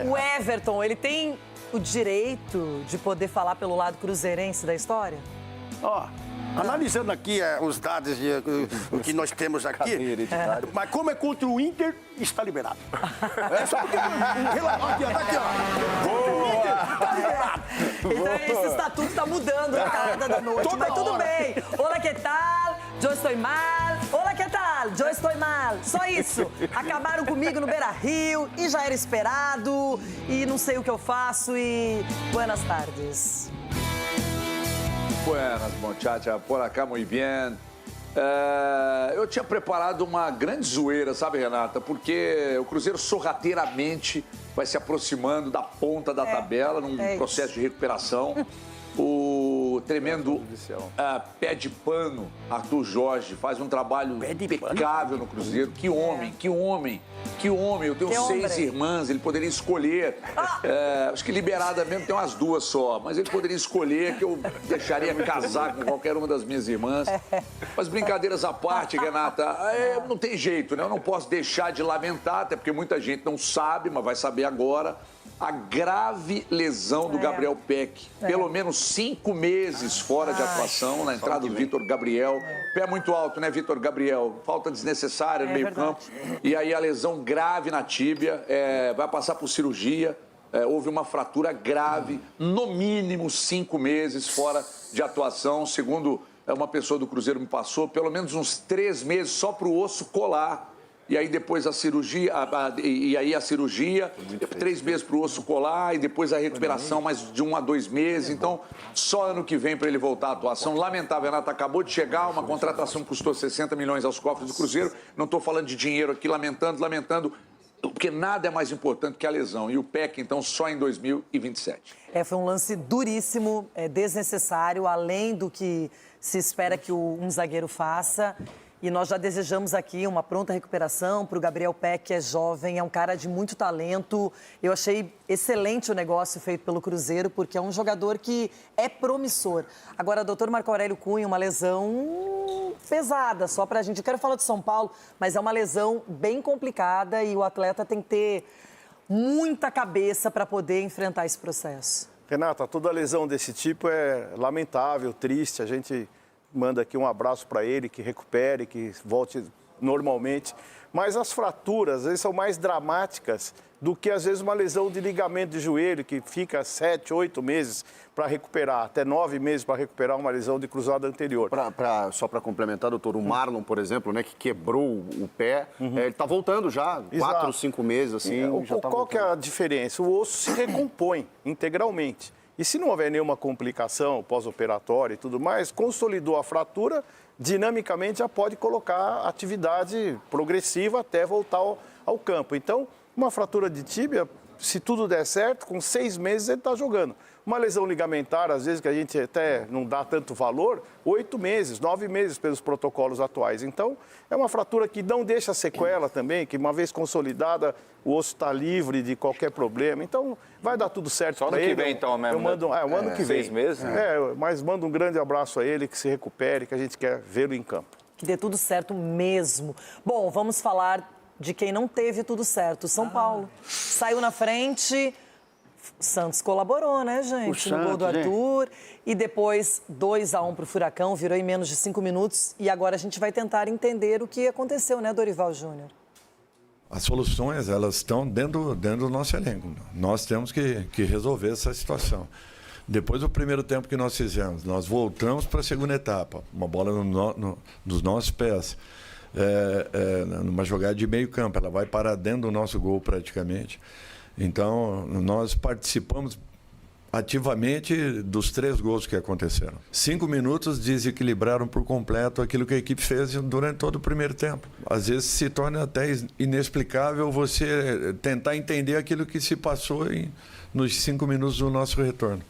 O Everton, ele tem o direito de poder falar pelo lado cruzeirense da história? Analisando aqui os dados o que nós temos aqui, mas como é contra o Inter, está liberado. É só porque aqui, ó. Então esse estatuto tá mudando a cada da noite, mas tudo bem. Olá, que tal? Eu estou mal. Olá, que tal? Eu estou mal. Só isso. Acabaram comigo no Beira-Rio e já era esperado. E não sei o que eu faço e... Buenas tardes. Buenas, muchacha, por acá muy bien. Eu tinha preparado uma grande zoeira, sabe, Renata? Porque o Cruzeiro sorrateiramente vai se aproximando da ponta da tabela num processo de recuperação. O tremendo pé de pano, Arthur Jorge, faz um trabalho impecável no Cruzeiro. Que homem, que homem, que homem. Eu tenho 6 irmãs, ele poderia escolher. Acho que liberada mesmo tem umas 2 só, mas ele poderia escolher que eu deixaria casar com qualquer uma das minhas irmãs. Mas brincadeiras à parte, Renata, não tem jeito, né? Eu não posso deixar de lamentar, até porque muita gente não sabe, mas vai saber agora. A grave lesão do Gabriel Peck. Pelo menos 5 meses fora de atuação, na entrada do Vitor Gabriel. Pé muito alto, né, Vitor Gabriel? Falta desnecessária no meio-campo. E aí a lesão grave na tíbia, vai passar por cirurgia. Houve uma fratura grave, no mínimo 5 meses fora de atuação, segundo uma pessoa do Cruzeiro me passou, pelo menos uns 3 meses só para o osso colar. E aí depois a cirurgia, 3 meses para o osso colar, e depois a recuperação mais de 1 a 2 meses. Então, só ano que vem para ele voltar à atuação. Lamentável, Renato, acabou de chegar, uma contratação que custou 60 milhões aos cofres do Cruzeiro. Não estou falando de dinheiro aqui, lamentando, porque nada é mais importante que a lesão. E o PEC, então, só em 2027. Foi um lance duríssimo, desnecessário, além do que se espera que um zagueiro faça. E nós já desejamos aqui uma pronta recuperação para o Gabriel Peck, que é jovem, é um cara de muito talento. Eu achei excelente o negócio feito pelo Cruzeiro, porque é um jogador que é promissor. Agora, doutor Marco Aurélio Cunha, uma lesão pesada, só para a gente... Eu quero falar de São Paulo, mas é uma lesão bem complicada e o atleta tem que ter muita cabeça para poder enfrentar esse processo. Renata, toda lesão desse tipo é lamentável, triste. A gente manda aqui um abraço para ele, que recupere, que volte normalmente. Mas as fraturas, às vezes, são mais dramáticas do que, às vezes, uma lesão de ligamento de joelho, que fica 7, 8 meses para recuperar, até 9 meses para recuperar uma lesão de cruzada anterior. Só para complementar, doutor, o Marlon, por exemplo, né, que quebrou o pé, ele está voltando já, 4, 5 meses, assim. Qual que é a diferença? O osso se recompõe integralmente. E se não houver nenhuma complicação pós-operatória e tudo mais, consolidou a fratura, dinamicamente já pode colocar atividade progressiva até voltar ao campo. Então, uma fratura de tíbia, se tudo der certo, com 6 meses ele está jogando. Uma lesão ligamentar, às vezes, que a gente até não dá tanto valor, 8 meses, 9 meses pelos protocolos atuais. Então, é uma fratura que não deixa sequela também, que uma vez consolidada, o osso está livre de qualquer problema. Então, vai dar tudo certo para ele. Só ano que vem, então, mesmo, o ano que vem. 6 meses? Mas mando um grande abraço a ele, que se recupere, que a gente quer vê-lo em campo. Que dê tudo certo mesmo. Bom, vamos falar de quem não teve tudo certo. São Paulo. Saiu na frente... Santos colaborou, né, gente? No gol do Arthur. E depois 2-1 para o Furacão, virou em menos de 5 minutos. E agora a gente vai tentar entender o que aconteceu, né, Dorival Júnior? As soluções, elas estão dentro do nosso elenco. Nós temos que resolver essa situação. Depois do primeiro tempo que nós fizemos, nós voltamos para a segunda etapa. Uma bola nos nossos pés. Numa jogada de meio campo. Ela vai parar dentro do nosso gol praticamente. Então, nós participamos ativamente dos 3 gols que aconteceram. 5 minutos desequilibraram por completo aquilo que a equipe fez durante todo o primeiro tempo. Às vezes se torna até inexplicável você tentar entender aquilo que se passou nos 5 minutos do nosso retorno,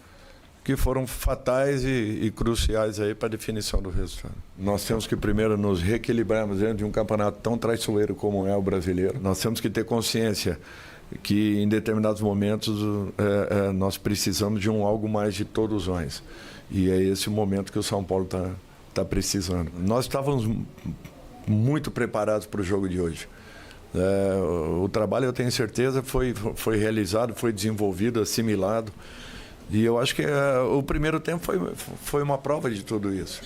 que foram fatais e cruciais aí para a definição do resultado. Nós temos que primeiro nos reequilibrarmos dentro de um campeonato tão traiçoeiro como é o brasileiro. Nós temos que ter consciência que em determinados momentos nós precisamos de algo mais de todos nós. E é esse o momento que o São Paulo está precisando. Nós estávamos muito preparados para o jogo de hoje. O trabalho, eu tenho certeza, foi realizado, foi desenvolvido, assimilado. E eu acho que o primeiro tempo foi uma prova de tudo isso.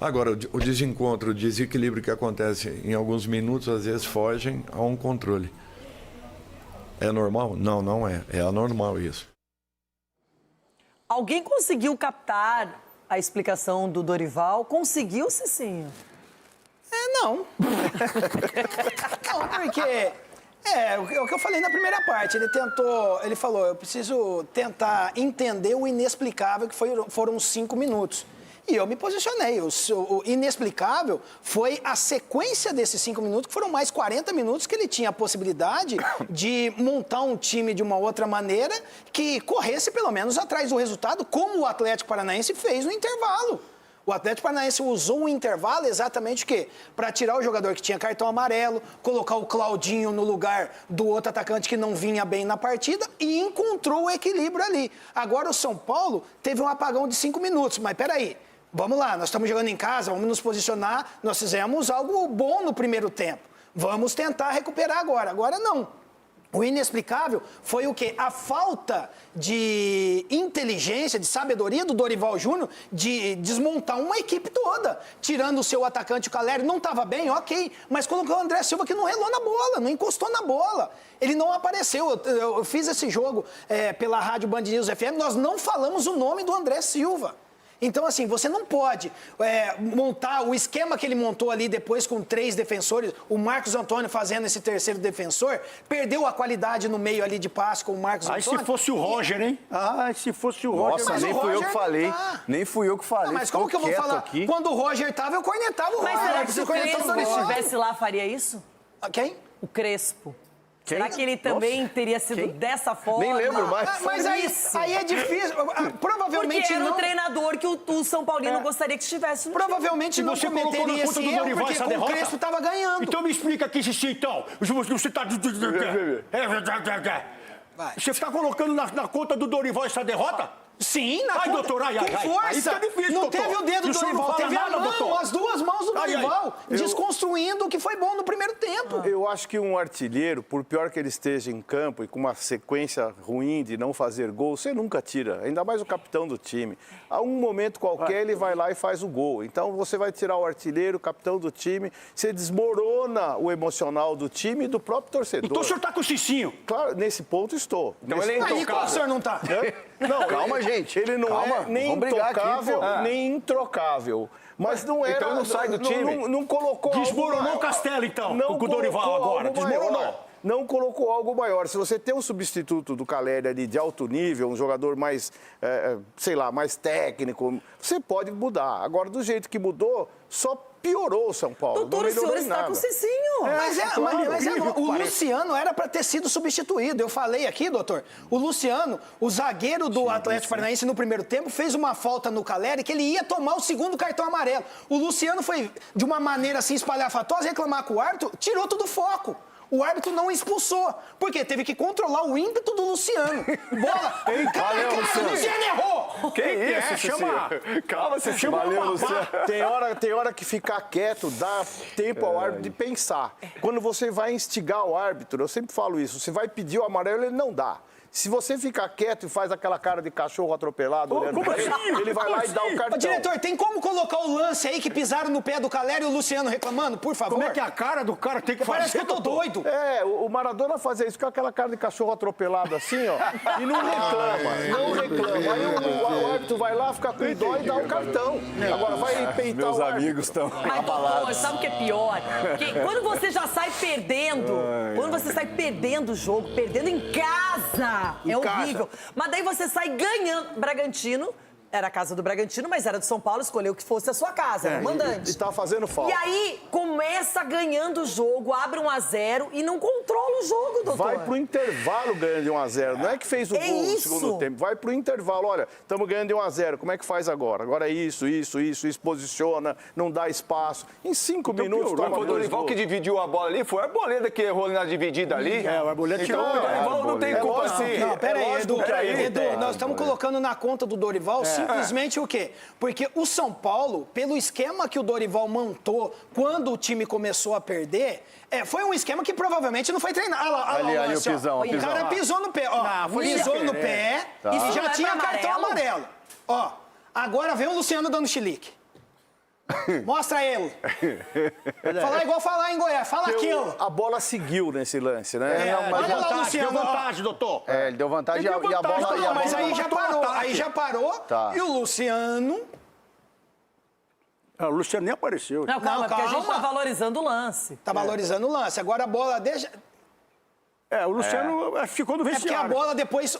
Agora, o desencontro, o desequilíbrio que acontece em alguns minutos, às vezes fogem a um controle. É normal? Não, não é. É anormal isso. Alguém conseguiu captar a explicação do Dorival? Conseguiu, Cicinho? Não. Não, porque... o que eu falei na primeira parte. Ele falou, eu preciso tentar entender o inexplicável, que foram 5 minutos. E eu me posicionei. O inexplicável foi a sequência desses 5 minutos, que foram mais 40 minutos, que ele tinha a possibilidade de montar um time de uma outra maneira que corresse pelo menos atrás do resultado, como o Atlético Paranaense fez no intervalo. O Atlético Paranaense usou o intervalo exatamente o quê? Para tirar o jogador que tinha cartão amarelo, colocar o Claudinho no lugar do outro atacante que não vinha bem na partida e encontrou o equilíbrio ali. Agora o São Paulo teve um apagão de 5 minutos, mas peraí. Vamos lá, nós estamos jogando em casa, vamos nos posicionar. Nós fizemos algo bom no primeiro tempo. Vamos tentar recuperar agora. Agora não. O inexplicável foi o quê? A falta de inteligência, de sabedoria do Dorival Júnior de desmontar uma equipe toda. Tirando o seu atacante, o Caleri, não estava bem, ok. Mas colocou o André Silva que não relou na bola, não encostou na bola. Ele não apareceu. Eu fiz esse jogo pela Rádio Band News FM, nós não falamos o nome do André Silva. Então, assim, você não pode montar o esquema que ele montou ali depois com 3 defensores, o Marcos Antônio fazendo esse terceiro defensor, perdeu a qualidade no meio ali de passe com o Marcos Antônio. Se fosse o Roger, hein? Se fosse o Roger. Nossa, nem fui eu que falei. Nem fui eu que falei. Mas como que eu vou falar? Aqui. Quando o Roger tava, eu cornetava o Roger. Mas será que se o Crespo estivesse lá, faria isso? Quem? O Crespo. Será que ele também teria sido dessa forma? Nem lembro mais. Mas aí é difícil. Provavelmente porque era não. O treinador que o São Paulino gostaria que estivesse no Provavelmente time. não cometeria esse erro, porque o Crespo estava ganhando. Então me explica aqui, Xixi, então. Você está... Você está colocando na conta do Dorival essa derrota? Sim, doutor, com força. Aí fica difícil, não doutor. teve o dedo do Dorival, teve a mão, doutor. as 2 mãos do Dorival, desconstruindo o que foi bom no primeiro tempo. eu acho que um artilheiro, por pior que ele esteja em campo e com uma sequência ruim de não fazer gol, você nunca tira, ainda mais o capitão do time. A um momento qualquer ele vai lá e faz o gol. Então você vai tirar o artilheiro, o capitão do time, você desmorona o emocional do time e do próprio torcedor. Então o senhor tá com o Cicinho? Claro, nesse ponto estou. Então ele é intocável. Aí qual o senhor não tá? Não, calma, gente. Ele não é nem intocável, nem introcável. Mas não era... Então não sai do time? Não colocou... Desmoronou o Castelo, então, com o Dorival agora. Desmoronou. Não colocou algo maior. Se você tem um substituto do Caleri ali de alto nível, um jogador mais, sei lá, mais técnico, você pode mudar. Agora, do jeito que mudou, só piorou o São Paulo. Doutor, o senhor está com o Cicinho. O Luciano era para ter sido substituído. Eu falei aqui, doutor, o Luciano, o zagueiro do Atlético Paranaense no primeiro tempo, fez uma falta no Caleri que ele ia tomar o segundo cartão amarelo. O Luciano foi, de uma maneira assim espalhafatosa, reclamar com o árbitro, tirou todo o foco. O árbitro não expulsou, porque teve que controlar o ímpeto do Luciano. Bola! Cara, o Luciano errou! Que isso, chama... Calma, você chama o Luciano. Tem hora que ficar quieto, dá tempo ao árbitro de pensar. Quando você vai instigar o árbitro, eu sempre falo isso, você vai pedir o amarelo, ele não dá. Se você ficar quieto e faz aquela cara de cachorro atropelado, ele vai lá e dá o cartão. Diretor, tem como colocar o lance aí que pisaram no pé do Caleri e o Luciano reclamando, por favor? Como é que a cara do cara tem que fazer? Parece que eu tô doido. O Maradona fazia isso com aquela cara de cachorro atropelado assim, ó, e não reclama, não reclama. Aí o árbitro vai lá, fica com dó e dá o cartão. Agora vai peitar Meus amigos estão abalados. Mas sabe o que é pior? Que quando você já sai perdendo, quando você sai perdendo o jogo, perdendo em casa, é horrível. Mas daí você sai ganhando. Bragantino, era a casa do Bragantino, mas era do São Paulo, escolheu que fosse a sua casa, era o mandante. E tá fazendo falta. E aí, começa ganhando o jogo, abre 1-0 e não controla o jogo, doutor. Vai pro intervalo ganhando de 1-0. Não é que fez o gol no segundo tempo. Vai pro intervalo. Olha, estamos ganhando de 1-0. Como é que faz agora? Agora é isso, posiciona, não dá espaço. Em 5 minutos, toma foi o Dorival que dividiu a bola ali, foi a Arboleda que errou na dividida ali. O Arboleda tirou. Então, o Dorival não tem culpa assim. Não, pera aí, Edu, nós estamos colocando na conta do Dorival simplesmente o quê? Porque o São Paulo, pelo esquema que o Dorival montou quando o time começou a perder, foi um esquema que provavelmente não foi treinado. Olha lá, o pisão. O cara pisou no pé, ó. Pisou no pé e já tinha cartão amarelo. Ó, agora vem o Luciano dando chilique. Mostra ele. Falar igual falar em Goiás. Fala aquilo. A bola seguiu nesse lance, né? Olha lá, Luciano. Deu vantagem, doutor. Ele deu vantagem e a bola... Mas aí já parou. Aí já parou. E o Luciano... O Luciano nem apareceu. Não, calma, porque a gente tá valorizando o lance. Tá valorizando o lance. Agora a bola deixa... O Luciano ficou no vestiário. É porque a bola depois...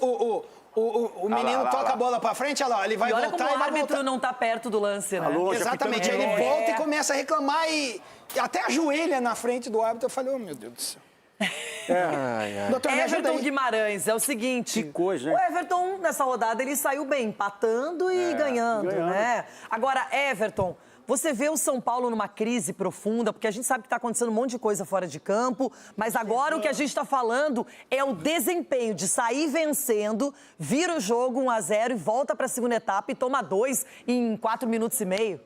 O menino toca a bola pra frente, olha lá, ele vai voltar e vai voltar. Olha como o árbitro não tá perto do lance, né? Exatamente, aí ele volta e começa a reclamar e até ajoelha na frente do árbitro. Eu falei, oh, meu Deus do céu. Doutor, Everton Guimarães, é o seguinte... Que coisa, hein? O Everton, nessa rodada, ele saiu bem, empatando e ganhando, né? Agora, Everton... Você vê o São Paulo numa crise profunda, porque a gente sabe que está acontecendo um monte de coisa fora de campo, mas agora o que a gente está falando é o desempenho de sair vencendo, vira o jogo 1-0 e volta para a segunda etapa e toma 2 em 4 minutos e meio.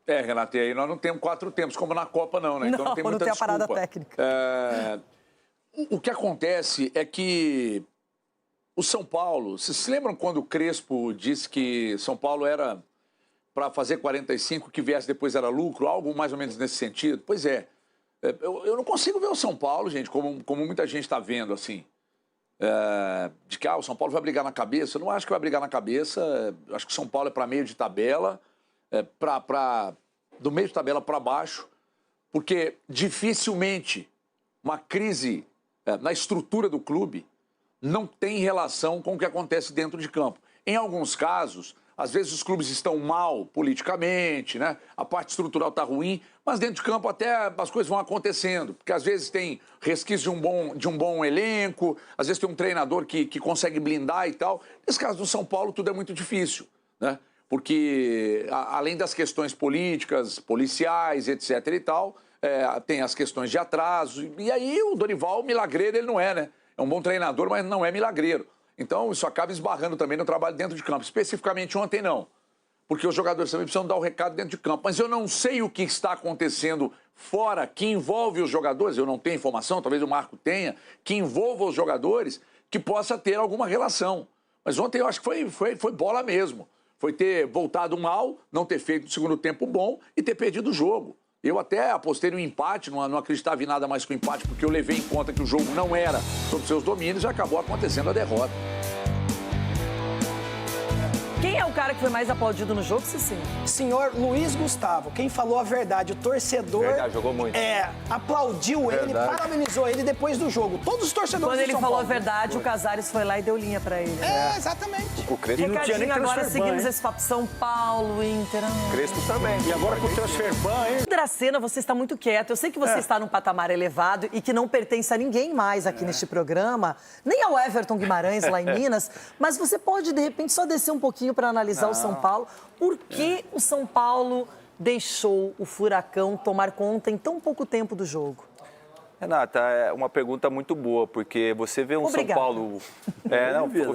Renato, e aí nós não temos 4 tempos, como na Copa não, né? Então não tem muita tem a desculpa. parada técnica. O que acontece é que o São Paulo... Vocês se lembram quando o Crespo disse que São Paulo era... para fazer 45, que viesse depois era lucro, algo mais ou menos nesse sentido? Pois é. Eu não consigo ver o São Paulo, gente, como muita gente está vendo, assim. De que o São Paulo vai brigar na cabeça. Eu não acho que vai brigar na cabeça. Eu acho que o São Paulo é para meio de tabela, do meio de tabela para baixo, porque dificilmente uma crise na estrutura do clube não tem relação com o que acontece dentro de campo. Em alguns casos... Às vezes os clubes estão mal politicamente, né? A parte estrutural está ruim, mas dentro de campo até as coisas vão acontecendo. Porque às vezes tem resquício de um bom elenco, às vezes tem um treinador que consegue blindar e tal. Nesse caso do São Paulo tudo é muito difícil, né? Porque além das questões políticas, policiais, etc. e tal, tem as questões de atraso. E aí o Dorival, milagreiro, ele não é, né? É um bom treinador, mas não é milagreiro. Então, isso acaba esbarrando também no trabalho dentro de campo. Especificamente ontem, não. porque os jogadores também precisam dar o recado dentro de campo. Mas eu não sei o que está acontecendo fora, que envolve os jogadores, eu não tenho informação, talvez o Marco tenha, que envolva os jogadores, que possa ter alguma relação. Mas ontem eu acho que foi bola mesmo. Foi ter voltado mal, não ter feito o segundo tempo bom e ter perdido o jogo. Eu até apostei no empate, não acreditava em nada mais que o empate, porque eu levei em conta que o jogo não era sob seus domínios e acabou acontecendo a derrota. Quem é o cara que foi mais aplaudido no jogo, Cicinho? Senhor Luiz Gustavo, quem falou a verdade, o torcedor... Verdade, jogou muito. Aplaudiu ele, parabenizou ele depois do jogo. Todos os torcedores Quando ele São falou Paulo. a verdade, o Casares foi lá e deu linha pra ele. Exatamente. O Crespo E Ricardinho, agora seguimos esse papo São Paulo, Inter... Crespo também. E agora com o transferban, hein? Dracena, você está muito quieto. Eu sei que você está num patamar elevado e que não pertence a ninguém mais aqui neste programa, nem ao Everton Guimarães lá em Minas, mas você pode, de repente, só descer um pouquinho para analisar o São Paulo. Por que o São Paulo deixou o Furacão tomar conta em tão pouco tempo do jogo? Renata, é uma pergunta muito boa, porque você vê um São Paulo...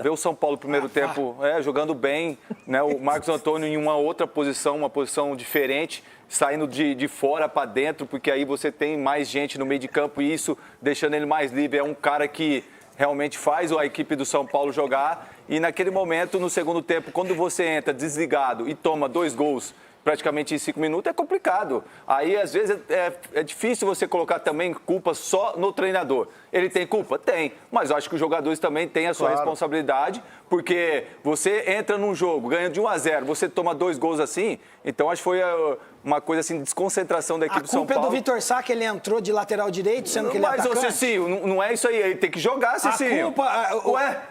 vê o São Paulo no primeiro tempo jogando bem, né? O Marcos Antônio em uma outra posição, uma posição diferente, saindo de fora para dentro, porque aí você tem mais gente no meio de campo e isso deixando ele mais livre. É um cara que realmente faz a equipe do São Paulo jogar e naquele momento, no segundo tempo, quando você entra desligado e toma 2 gols praticamente em 5 minutos, é complicado. Aí, às vezes, é difícil você colocar também culpa só no treinador. Ele tem culpa? Tem. Mas eu acho que os jogadores também têm a sua responsabilidade, porque você entra num jogo, ganha de 1-0, você toma 2 gols assim, então acho que foi uma coisa assim, de desconcentração da equipe do São Paulo. A culpa é do Vitor Sá, que ele entrou de lateral direito, sendo que ele é atacante. Mas, Cicinho, não é isso aí, ele tem que jogar, Cicinho. A culpa...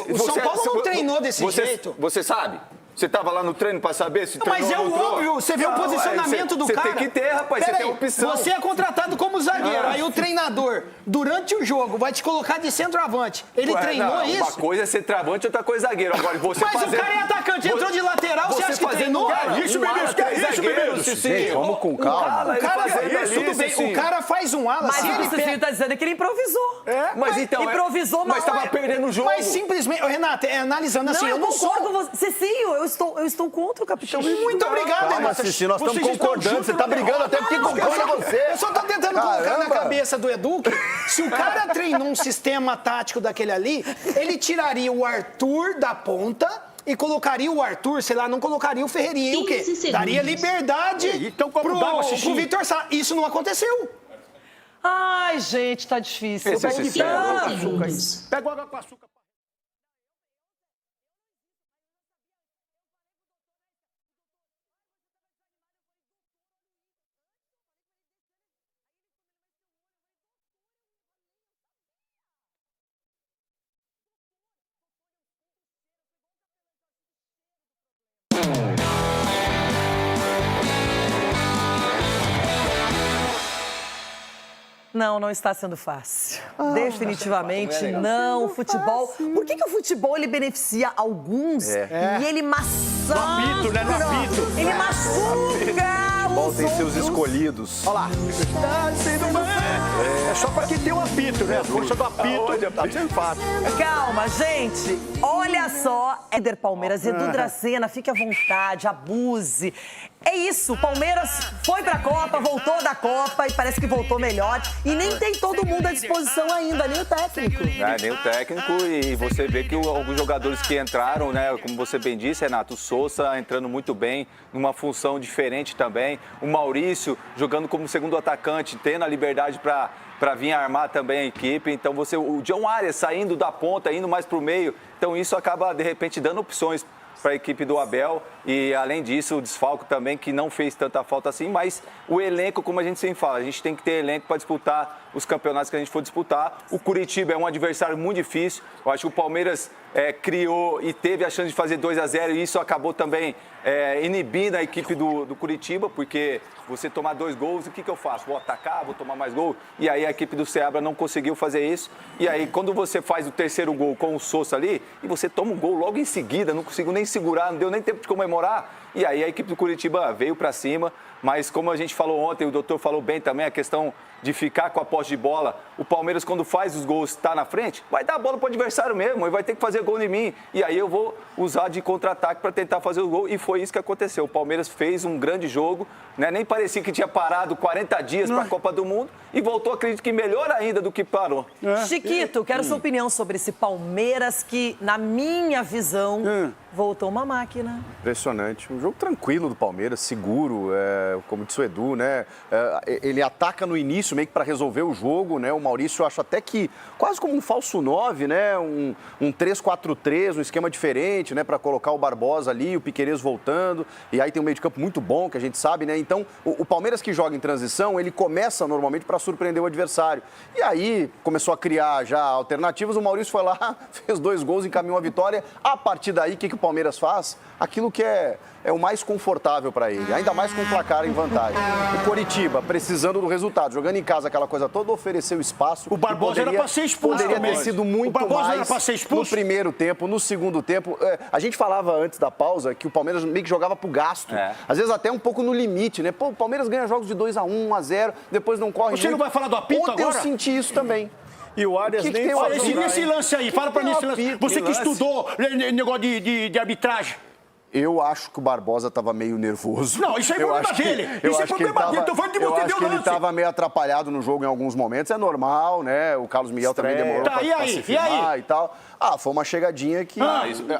o São Paulo não treinou desse jeito. Você sabe? Você estava lá no treino para saber se treinou Mas é o óbvio, você vê o posicionamento do cara. Você tem que ter, rapaz, você tem opção. Você é contratado como zagueiro, aí o treinador, durante o jogo, vai te colocar de centroavante. Ele treinou isso? Uma coisa é centroavante, outra coisa é zagueiro. Agora, você Mas o cara é atacante, entrou de lateral, você acha que treinou? Isso, Bebeto, que é isso, Bebeto? Vamos com calma. Tudo bem, o cara faz um ala, mas o Cicinho está dizendo que ele improvisou. Mas então... Improvisou, mas estava perdendo o jogo. Mas simplesmente, Renata, analisando assim, eu concordo com você. Cicinho, eu estou contra o capitão. Muito obrigado, Renata. Cicinho, nós estamos concordando. Você está brigando até porque concorda você. Eu só estou tentando colocar na cabeça do Edu que se o cara treinou um sistema tático daquele ali, ele tiraria o Arthur da ponta e colocaria o Arthur, sei lá, não colocaria o Ferreirinha. E o quê? Daria liberdade pro Vitor Sá. Isso não aconteceu. Ai, gente, tá difícil. Pega o água com açúcar. Não está sendo fácil. Definitivamente não. O futebol... Por que o futebol ele beneficia alguns e ele maçã? No apito, né? No apito. Ele machuca futebol tem seus escolhidos. Olha lá. É só pra quem tem um apito, né? A força do apito. Tá sendo fácil. Calma, gente. Olha só. Éder Palmeiras, Edu Dracena, fique à vontade, abuse. É isso, o Palmeiras foi pra Copa, voltou da Copa e parece que voltou melhor. E nem tem todo mundo à disposição ainda, nem o técnico. Nem o técnico, e você vê que alguns jogadores que entraram, né, como você bem disse, Renato, o Sousa entrando muito bem, numa função diferente também. O Maurício jogando como segundo atacante, tendo a liberdade para vir armar também a equipe. Então o John Arias saindo da ponta, indo mais pro meio. Então isso acaba, de repente, dando opções para a equipe do Abel e, além disso, o desfalco também, que não fez tanta falta assim, mas o elenco, como a gente sempre fala, a gente tem que ter elenco para disputar os campeonatos que a gente for disputar. O Curitiba é um adversário muito difícil, eu acho que o Palmeiras criou e teve a chance de fazer 2-0 e isso acabou também inibindo a equipe do Curitiba, porque você tomar 2 gols, o que eu faço? Vou atacar, vou tomar mais gol? E aí a equipe do Seabra não conseguiu fazer isso, e aí quando você faz o terceiro gol com o Sousa ali, e você toma um gol logo em seguida, não conseguiu nem segurar, não deu nem tempo de comemorar, e aí a equipe do Curitiba veio para cima, mas como a gente falou ontem, o doutor falou bem também, a questão de ficar com a posse de bola, o Palmeiras, quando faz os gols, está na frente, vai dar a bola para o adversário mesmo, e vai ter que fazer gol em mim. E aí eu vou usar de contra-ataque para tentar fazer o gol, e foi isso que aconteceu. O Palmeiras fez um grande jogo, né? Nem parecia que tinha parado 40 dias para a Copa do Mundo, e voltou, acredito que melhor ainda do que parou. Chiquito, quero sua opinião sobre esse Palmeiras que, na minha visão, voltou uma máquina. Impressionante. Um jogo tranquilo do Palmeiras, seguro, como disse o Edu, né? Ele ataca no início meio que para resolver o jogo, né? O Maurício acha até que quase como um falso 9, né? Um 3-4-3, um esquema diferente, né? Para colocar o Barbosa ali, o Piquerez voltando. E aí tem um meio de campo muito bom, que a gente sabe, né? Então, o Palmeiras que joga em transição, ele começa normalmente para surpreender o adversário. E aí começou a criar já alternativas. O Maurício foi lá, fez 2 gols, encaminhou a vitória. A partir daí, o que o Palmeiras faz? Aquilo que é o mais confortável para ele, ainda mais com o placar em vantagem. O Coritiba, precisando do resultado, jogando em casa aquela coisa toda, ofereceu espaço. O Barbosa era para ser expulso. Poderia ter sido muito mais no primeiro tempo, no segundo tempo. A gente falava antes da pausa que o Palmeiras meio que jogava pro gasto. Às vezes até um pouco no limite, né? Pô, o Palmeiras ganha jogos de 2-1, 1-0, depois não corre. Você não vai falar do apito agora? agora? Eu senti isso também. E o Arias nem falou. Esse lance aí, fala pra mim esse lance. Você que estudou negócio de arbitragem. Eu acho que o Barbosa estava meio nervoso. Não, isso é problema dele. Isso é problema dele. Tô falando de você, deu ele estava meio atrapalhado no jogo em alguns momentos. É normal, né? O Carlos Miguel também demorou para se firmar e tal. Foi uma chegadinha que...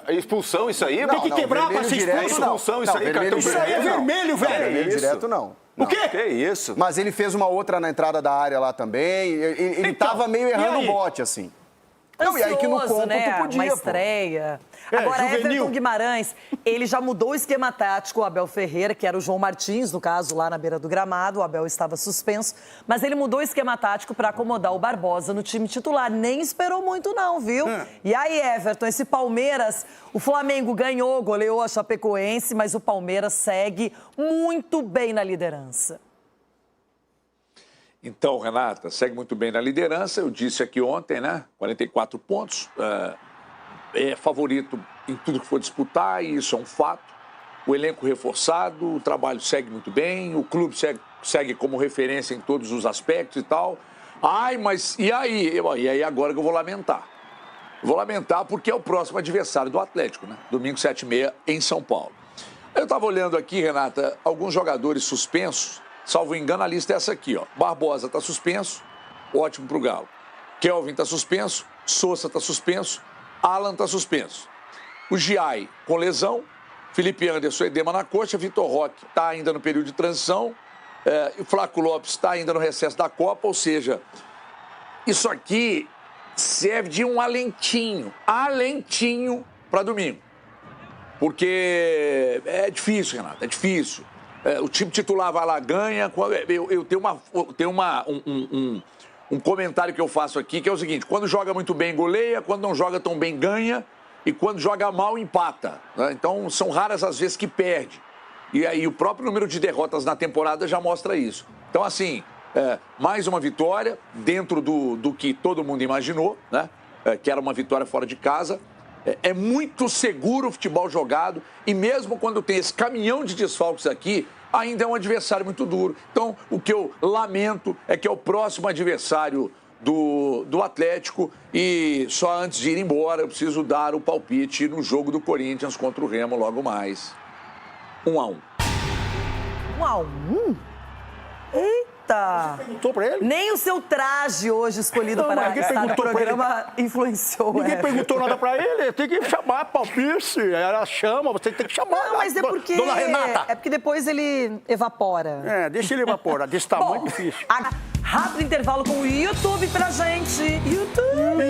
expulsão isso aí? Tem que quebrar para ser expulso. Expulsão isso aí, cartão isso aí é vermelho, velho. Vermelho direto, não. O quê? Que isso? Mas ele fez uma outra na entrada da área lá também. Ele estava meio errando o bote, assim. Ansioso, e aí que no campo né? tu podia, uma estreia. Agora, Everton Guimarães, ele já mudou o esquema tático, o Abel Ferreira, que era o João Martins, no caso, lá na beira do gramado. O Abel estava suspenso, mas ele mudou o esquema tático para acomodar o Barbosa no time titular. Nem esperou muito não, viu? E aí, Everton, esse Palmeiras, o Flamengo ganhou, goleou a Chapecoense, mas o Palmeiras segue muito bem na liderança. Então, Renata, segue muito bem na liderança. Eu disse aqui ontem, né? 44 pontos. É favorito em tudo que for disputar, e isso é um fato. O elenco reforçado, o trabalho segue muito bem, o clube segue como referência em todos os aspectos e tal. Mas e aí? E aí agora que eu vou lamentar. Vou lamentar porque é o próximo adversário do Atlético, né? Domingo, 7h30, em São Paulo. Eu estava olhando aqui, Renata, alguns jogadores suspensos. Salvo engano, a lista é essa aqui, ó. Barbosa está suspenso, ótimo para o Galo. Kelvin está suspenso, Sousa está suspenso, Alan está suspenso. O Giai com lesão, Felipe Anderson, edema na coxa, Vitor Roque está ainda no período de transição, o Flaco Lopes está ainda no recesso da Copa, ou seja, isso aqui serve de um alentinho para domingo. Porque é difícil, Renato, é difícil. O time titular vai lá, ganha. Eu tenho um comentário que eu faço aqui, que é o seguinte: quando joga muito bem, goleia, quando não joga tão bem, ganha, e quando joga mal, empata. Né? Então, são raras as vezes que perde. E aí o próprio número de derrotas na temporada já mostra isso. Então, assim, mais uma vitória dentro do que todo mundo imaginou, né? Que era uma vitória fora de casa. É muito seguro o futebol jogado, e mesmo quando tem esse caminhão de desfalques aqui, ainda é um adversário muito duro. Então, o que eu lamento é que é o próximo adversário do Atlético, e só antes de ir embora eu preciso dar o palpite no jogo do Corinthians contra o Remo logo mais. 1-1. 1-1? Eita! Você perguntou pra ele? Nem o seu traje hoje escolhido para estar no programa influenciou. Ninguém perguntou nada pra ele. Tem que chamar palpite. Ela chama, você tem que chamar. Não, mas é porque... Dona Renata. É porque depois ele evapora. Deixa ele evaporar. Desse tamanho é difícil. Rápido intervalo com o YouTube pra gente. YouTube.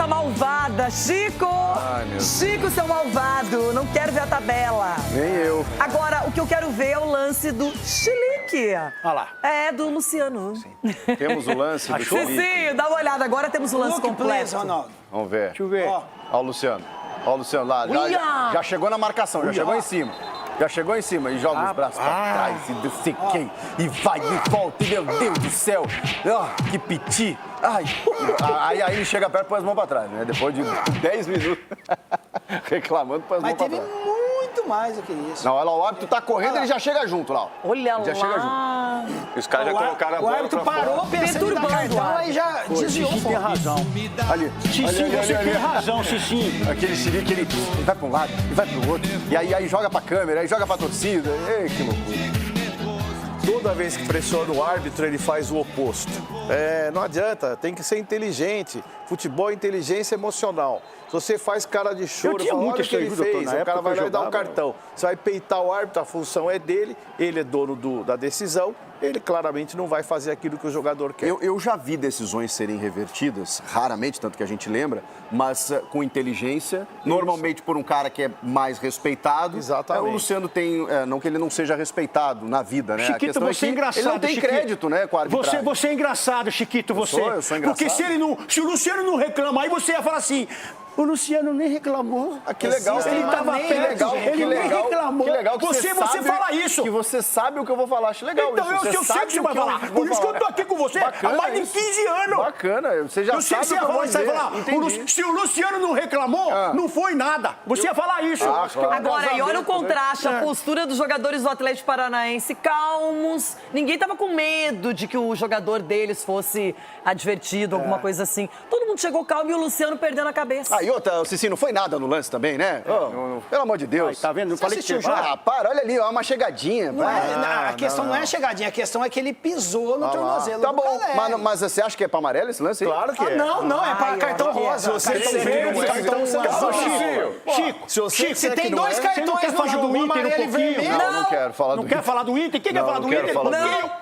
Malvada, Chico! Ai, meu Chico, Deus. seu malvado, não quero ver a tabela. Nem eu. Agora, o que eu quero ver é o lance do Chilique. Olha lá. É, do Luciano. Temos o lance do Chilique. Sim, dá uma olhada, agora temos o lance completo. Ronaldo. Vamos ver. Deixa eu ver. Ó o Luciano. Ó o Luciano lá. Já chegou na marcação, já chegou em cima. Já chegou em cima e joga os braços pra trás e não sei quem. E vai e volta, e meu Deus do céu. Que piti. Aí ele chega perto e põe as mãos pra trás, né? Depois de 10 minutos reclamando, põe as mãos pra trás. Mas teve muito mais do que isso. Não, olha lá, o árbitro tá correndo, ele já chega junto lá. Olha já lá. chega junto. Os caras já colocaram a bola. O árbitro parou pensando em dar cartão, aí já desviou o Xixi tem razão. Ali. Xixi, você tem razão, Xixi. Aquele Xixi que ele vai pra um lado e vai pro outro. E aí joga pra câmera, aí joga pra torcida. Ei, que loucura. Toda vez que pressiona o árbitro, ele faz o oposto. Não adianta, tem que ser inteligente. Futebol é inteligência emocional. Se você faz cara de choro, tinha fala, muito olha o que ele isso aí, doutor, fez, na o cara época vai que lá eu e dá um jogava, cartão. Você vai peitar o árbitro, a função é dele, ele é dono da decisão, ele claramente não vai fazer aquilo que o jogador quer. Eu já vi decisões serem revertidas, raramente, tanto que a gente lembra, mas com inteligência, normalmente por um cara que é mais respeitado. Exatamente. O Luciano tem, não que ele não seja respeitado na vida, né? Chiquito, você é engraçado. Ele não tem Chiquito. crédito, né, com a arbitragem. Você é engraçado, Chiquito, você. Eu sou engraçado. Porque se o Luciano não reclama, aí você ia falar assim, o Luciano nem reclamou. Que legal. Ele estava perto, ele nem reclamou. Que legal que você sabe fala isso. Que você sabe o que eu vou falar. Acho legal então, isso. eu sei que você vai falar. Por isso que eu tô aqui com você há mais de 15 anos. Bacana. Você já eu sei sabe que você ia falar, você vai falar. Se o Luciano não reclamou, não foi nada. Você ia falar isso. Claro. Agora, e olha o contraste, a postura dos jogadores do Atlético Paranaense calmos. Ninguém tava com medo de que o jogador deles fosse advertido, alguma coisa assim. Todo mundo chegou calmo e o Luciano perdendo a cabeça. E outra, o Cici, não foi nada no lance também, né? Pelo amor de Deus. Tá vendo? Não falei que tinha. Para, olha ali, uma chegadinha. A questão não é chegadinha, a questão é que ele pisou no tornozelo. Tá bom, mas você acha que é pra amarelo esse lance aí? Claro que é. Não, é para cartão rosa. Chico, se tem dois cartões no jogo, amarelo e vermelho... Não quero falar do Inter. Não quer falar do Inter? Quem quer falar do Inter?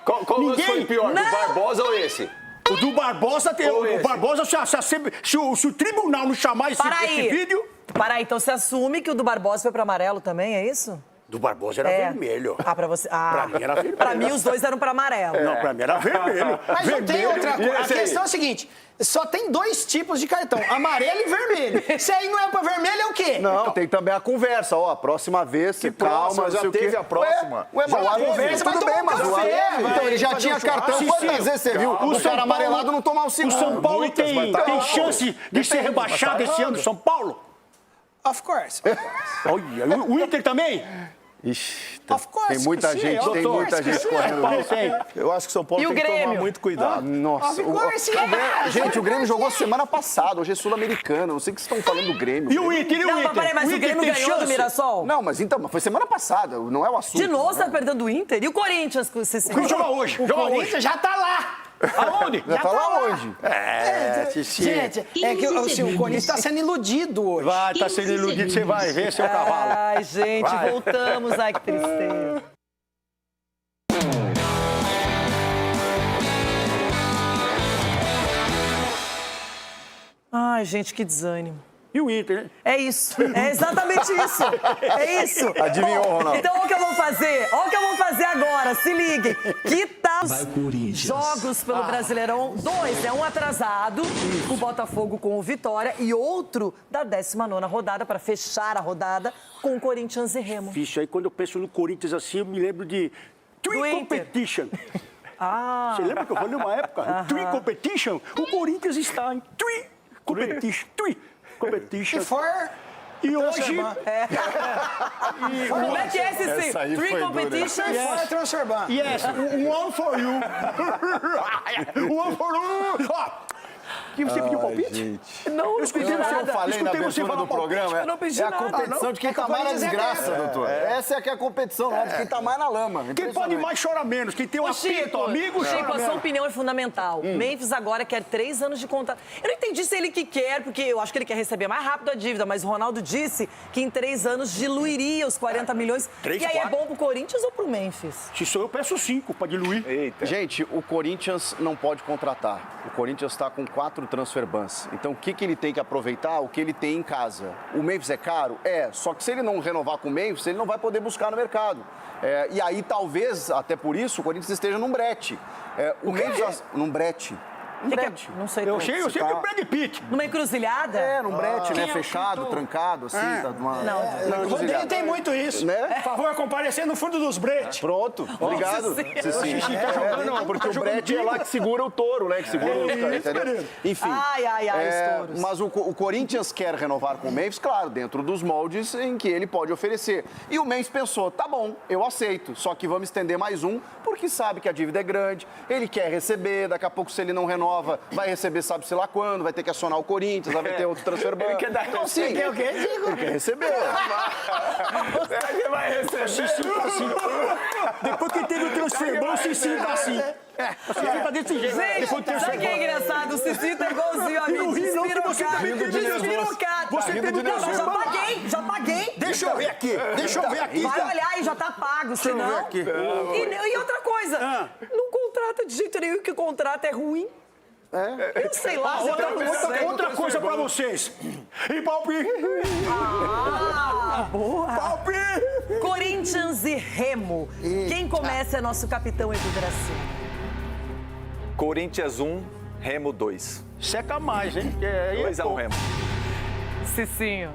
Qual lance foi pior, do Barbosa ou esse? O do Barbosa tem. O Barbosa, se o tribunal não chamar esse vídeo. Para aí, então você assume que o do Barbosa foi para amarelo também, é isso? Do Barbosa era vermelho. Pra você. Pra mim era vermelho. Pra mim os dois eram para amarelo. Não, pra mim era vermelho. Mas não tem outra coisa. A questão é a seguinte: só tem dois tipos de cartão, amarelo e vermelho. Se aí não é pra vermelho, é o quê? Não, tem também a conversa. A próxima vez, você calma, já teve a próxima. Mas a conversa, tudo bem, mas o então ele já tinha cartão. Quantas vezes você viu o cara amarelado não tomar o segundo? O São Paulo tem chance de ser rebaixado esse ano, São Paulo? Of course. Olha, o Inter também? Ixi, tem muita gente correndo risco. Eu acho que o São Paulo tem que tomar muito cuidado. Nossa, gente, o Grêmio jogou semana passada, hoje é Sul-Americano, não sei o que vocês estão falando do Grêmio. E o Inter, Não, mas peraí, mas o Grêmio ganhou do Mirassol? Não, mas então, foi semana passada, não é o assunto. De novo você tá perdendo o Inter? E o Corinthians? O Corinthians joga hoje. O Corinthians já tá lá. Aonde? Já tá lá onde? Gente, é que o Corinthians tá sendo iludido hoje. Vai, tá sendo iludido, você vai ver seu cavalo. Ai, gente, voltamos. Ai, que tristeza. Ai, gente, que desânimo. E o Inter, né? É isso. É exatamente isso. É isso. Adivinhou, Ronaldo? Então, olha o que eu vou fazer. Olha o que eu vou fazer agora. Se liguem. Que tal jogos pelo Brasileirão? 2, um atrasado, o Botafogo com o Vitória, e outro da 19ª rodada, para fechar a rodada, com o Corinthians e Remo. Difícil. Aí quando eu penso no Corinthians assim, eu me lembro de Twin Competition. Você lembra que eu falei uma época? Twin Competition? O Corinthians está em Twin Competition. Competition. E hoje... Como é que é esse Three Competition? Fora transformar. Yes, one for you. One for you. Que você pediu palpite? Gente. Não, eu escutei você, eu falei na abertura do programa. Eu não pedi a nada. competição de quem tá mais na desgraça, doutor. Essa é que é a competição, de quem tá mais na lama. Quem pode mais chora menos. Quem tem um apito, amigo, Chico, a sua opinião é fundamental. Memphis agora quer 3 anos de contrato. Eu não entendi se ele que quer, porque eu acho que ele quer receber mais rápido a dívida, mas o Ronaldo disse que em 3 anos diluiria os 40 milhões. 3, e aí 4. é bom pro Corinthians ou pro Memphis? Se sou eu, peço 5 para diluir. Eita. Gente, o Corinthians não pode contratar. O Corinthians está com 4 transfer bans. Então, o que ele tem que aproveitar? O que ele tem em casa. O Memphis é caro? É. Só que se ele não renovar com o Memphis, ele não vai poder buscar no mercado. E aí, talvez, até por isso, o Corinthians esteja num brete. O Memphis, num brete. brete. Não sei. Eu sei que o Brad Pitt. Numa encruzilhada? É, num brete, né? Quem é? Fechado, trancado, assim. Tá numa... O Rodrigo tem muito isso. Né? Por favor, comparecer no fundo dos bretes. Pronto, obrigado. Sim. Tá jogando, porque tá o brete é lá que segura o touro, né? Que segura os caras, entendeu? Enfim. Os touros. Mas o Corinthians quer renovar com o Memphis, claro, dentro dos moldes em que ele pode oferecer. E o Memphis pensou, tá bom, eu aceito, só que vamos estender mais um, porque sabe que a dívida é grande, ele quer receber, daqui a pouco se ele não renova, vai receber sabe-se lá quando, vai ter que acionar o Corinthians, vai ter outro transfer ban. Ele quer dar então, sim, quer o quê, Diego? Ele quer receber. Ele vai receber. Se sinta assim. Depois que teve o transfer ban, se sinta assim. Se sinta desse jeito. Gente, sabe o que é engraçado? O Cici tá igualzinho a mim. Não ri não, que você tá rindo de nervoso. Você teve o transfer ban. Já paguei. Deixa eu ver aqui. Vai olhar e já tá pago, senão... ver aqui. E outra coisa, não contrata de jeito nenhum, que o contrato é ruim. Eu sei lá. Outra coisa pra vocês. E palpite. Boa. Palpite. Corinthians e Remo. Quem começa é nosso capitão Edu Dracena. Corinthians 1, Remo 2. Seca mais, hein? 2-1 Remo. Cicinho.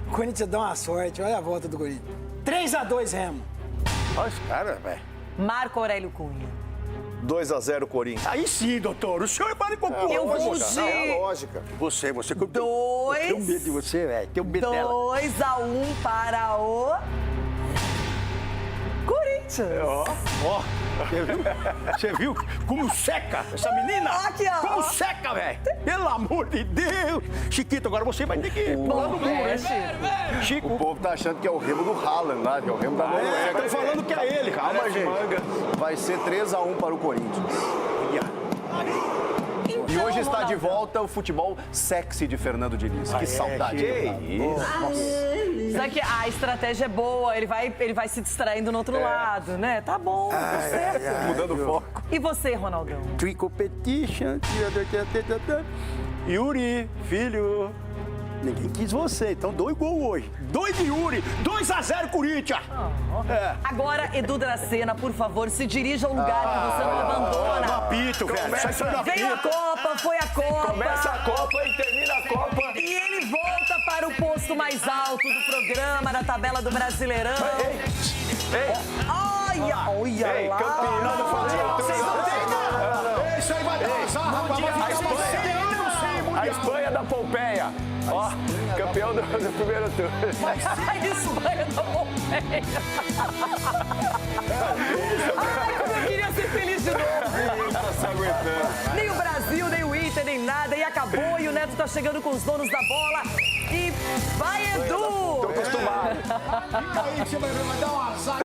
O Corinthians dá uma sorte. Olha a volta do Corinthians. 3-2, Remo. Olha os caras, velho. Marco Aurélio Cunha. 2-0 Corinthians. Aí sim, doutor. O senhor vale com o Eu vou Não, é a lógica. Você que eu Dois. tenho medo de você, velho. Tenho medo dela. 2-1 para o Corinthians. Ó, você viu como seca essa menina? Aqui, ó. Como seca, velho. Pelo amor de Deus. Chiquito, agora você vai ter que ir pro lado do mundo, hein? Chico. O povo tá achando que é o Remo do Haaland lá, que é o Remo da Noruega. Estão falando que é ele. Calma, gente. Vai ser 3-1 para o Corinthians. E hoje está de volta o futebol sexy de Fernando Diniz. Que saudade. Só que a estratégia é boa, ele vai se distraindo no outro lado, né? Tá bom, tá certo. Mudando o foco. E você, Ronaldão? Tree competition. Yuri, filho. Ninguém quis você, então 2 gols hoje. 2 de Yuri, 2-0 Corinthians. Agora, Edu Dracena, por favor, se dirija ao lugar que você não abandona. Não apito, velho. Sai não Veio a Copa, foi a Copa. Começa a Copa e termina a Copa. E ele volta para o posto mais alto do programa, na tabela do Brasileirão. Olha lá. Campeão do futebol. Vocês não têm nada. Isso aí vai dar azar, rapaz. Vai ficar uma série. A Espanha da Pompeia. Ó, campeão do primeiro turno. A Espanha da Pompeia. Ai, como eu queria ser feliz de novo. Tá se aguentando. Nem o Brasil, nem o Inter, nem nada. E acabou, e o Neto tá chegando com os donos da bola. E vai, Edu! Tô acostumado. Aí você vai dar um azar.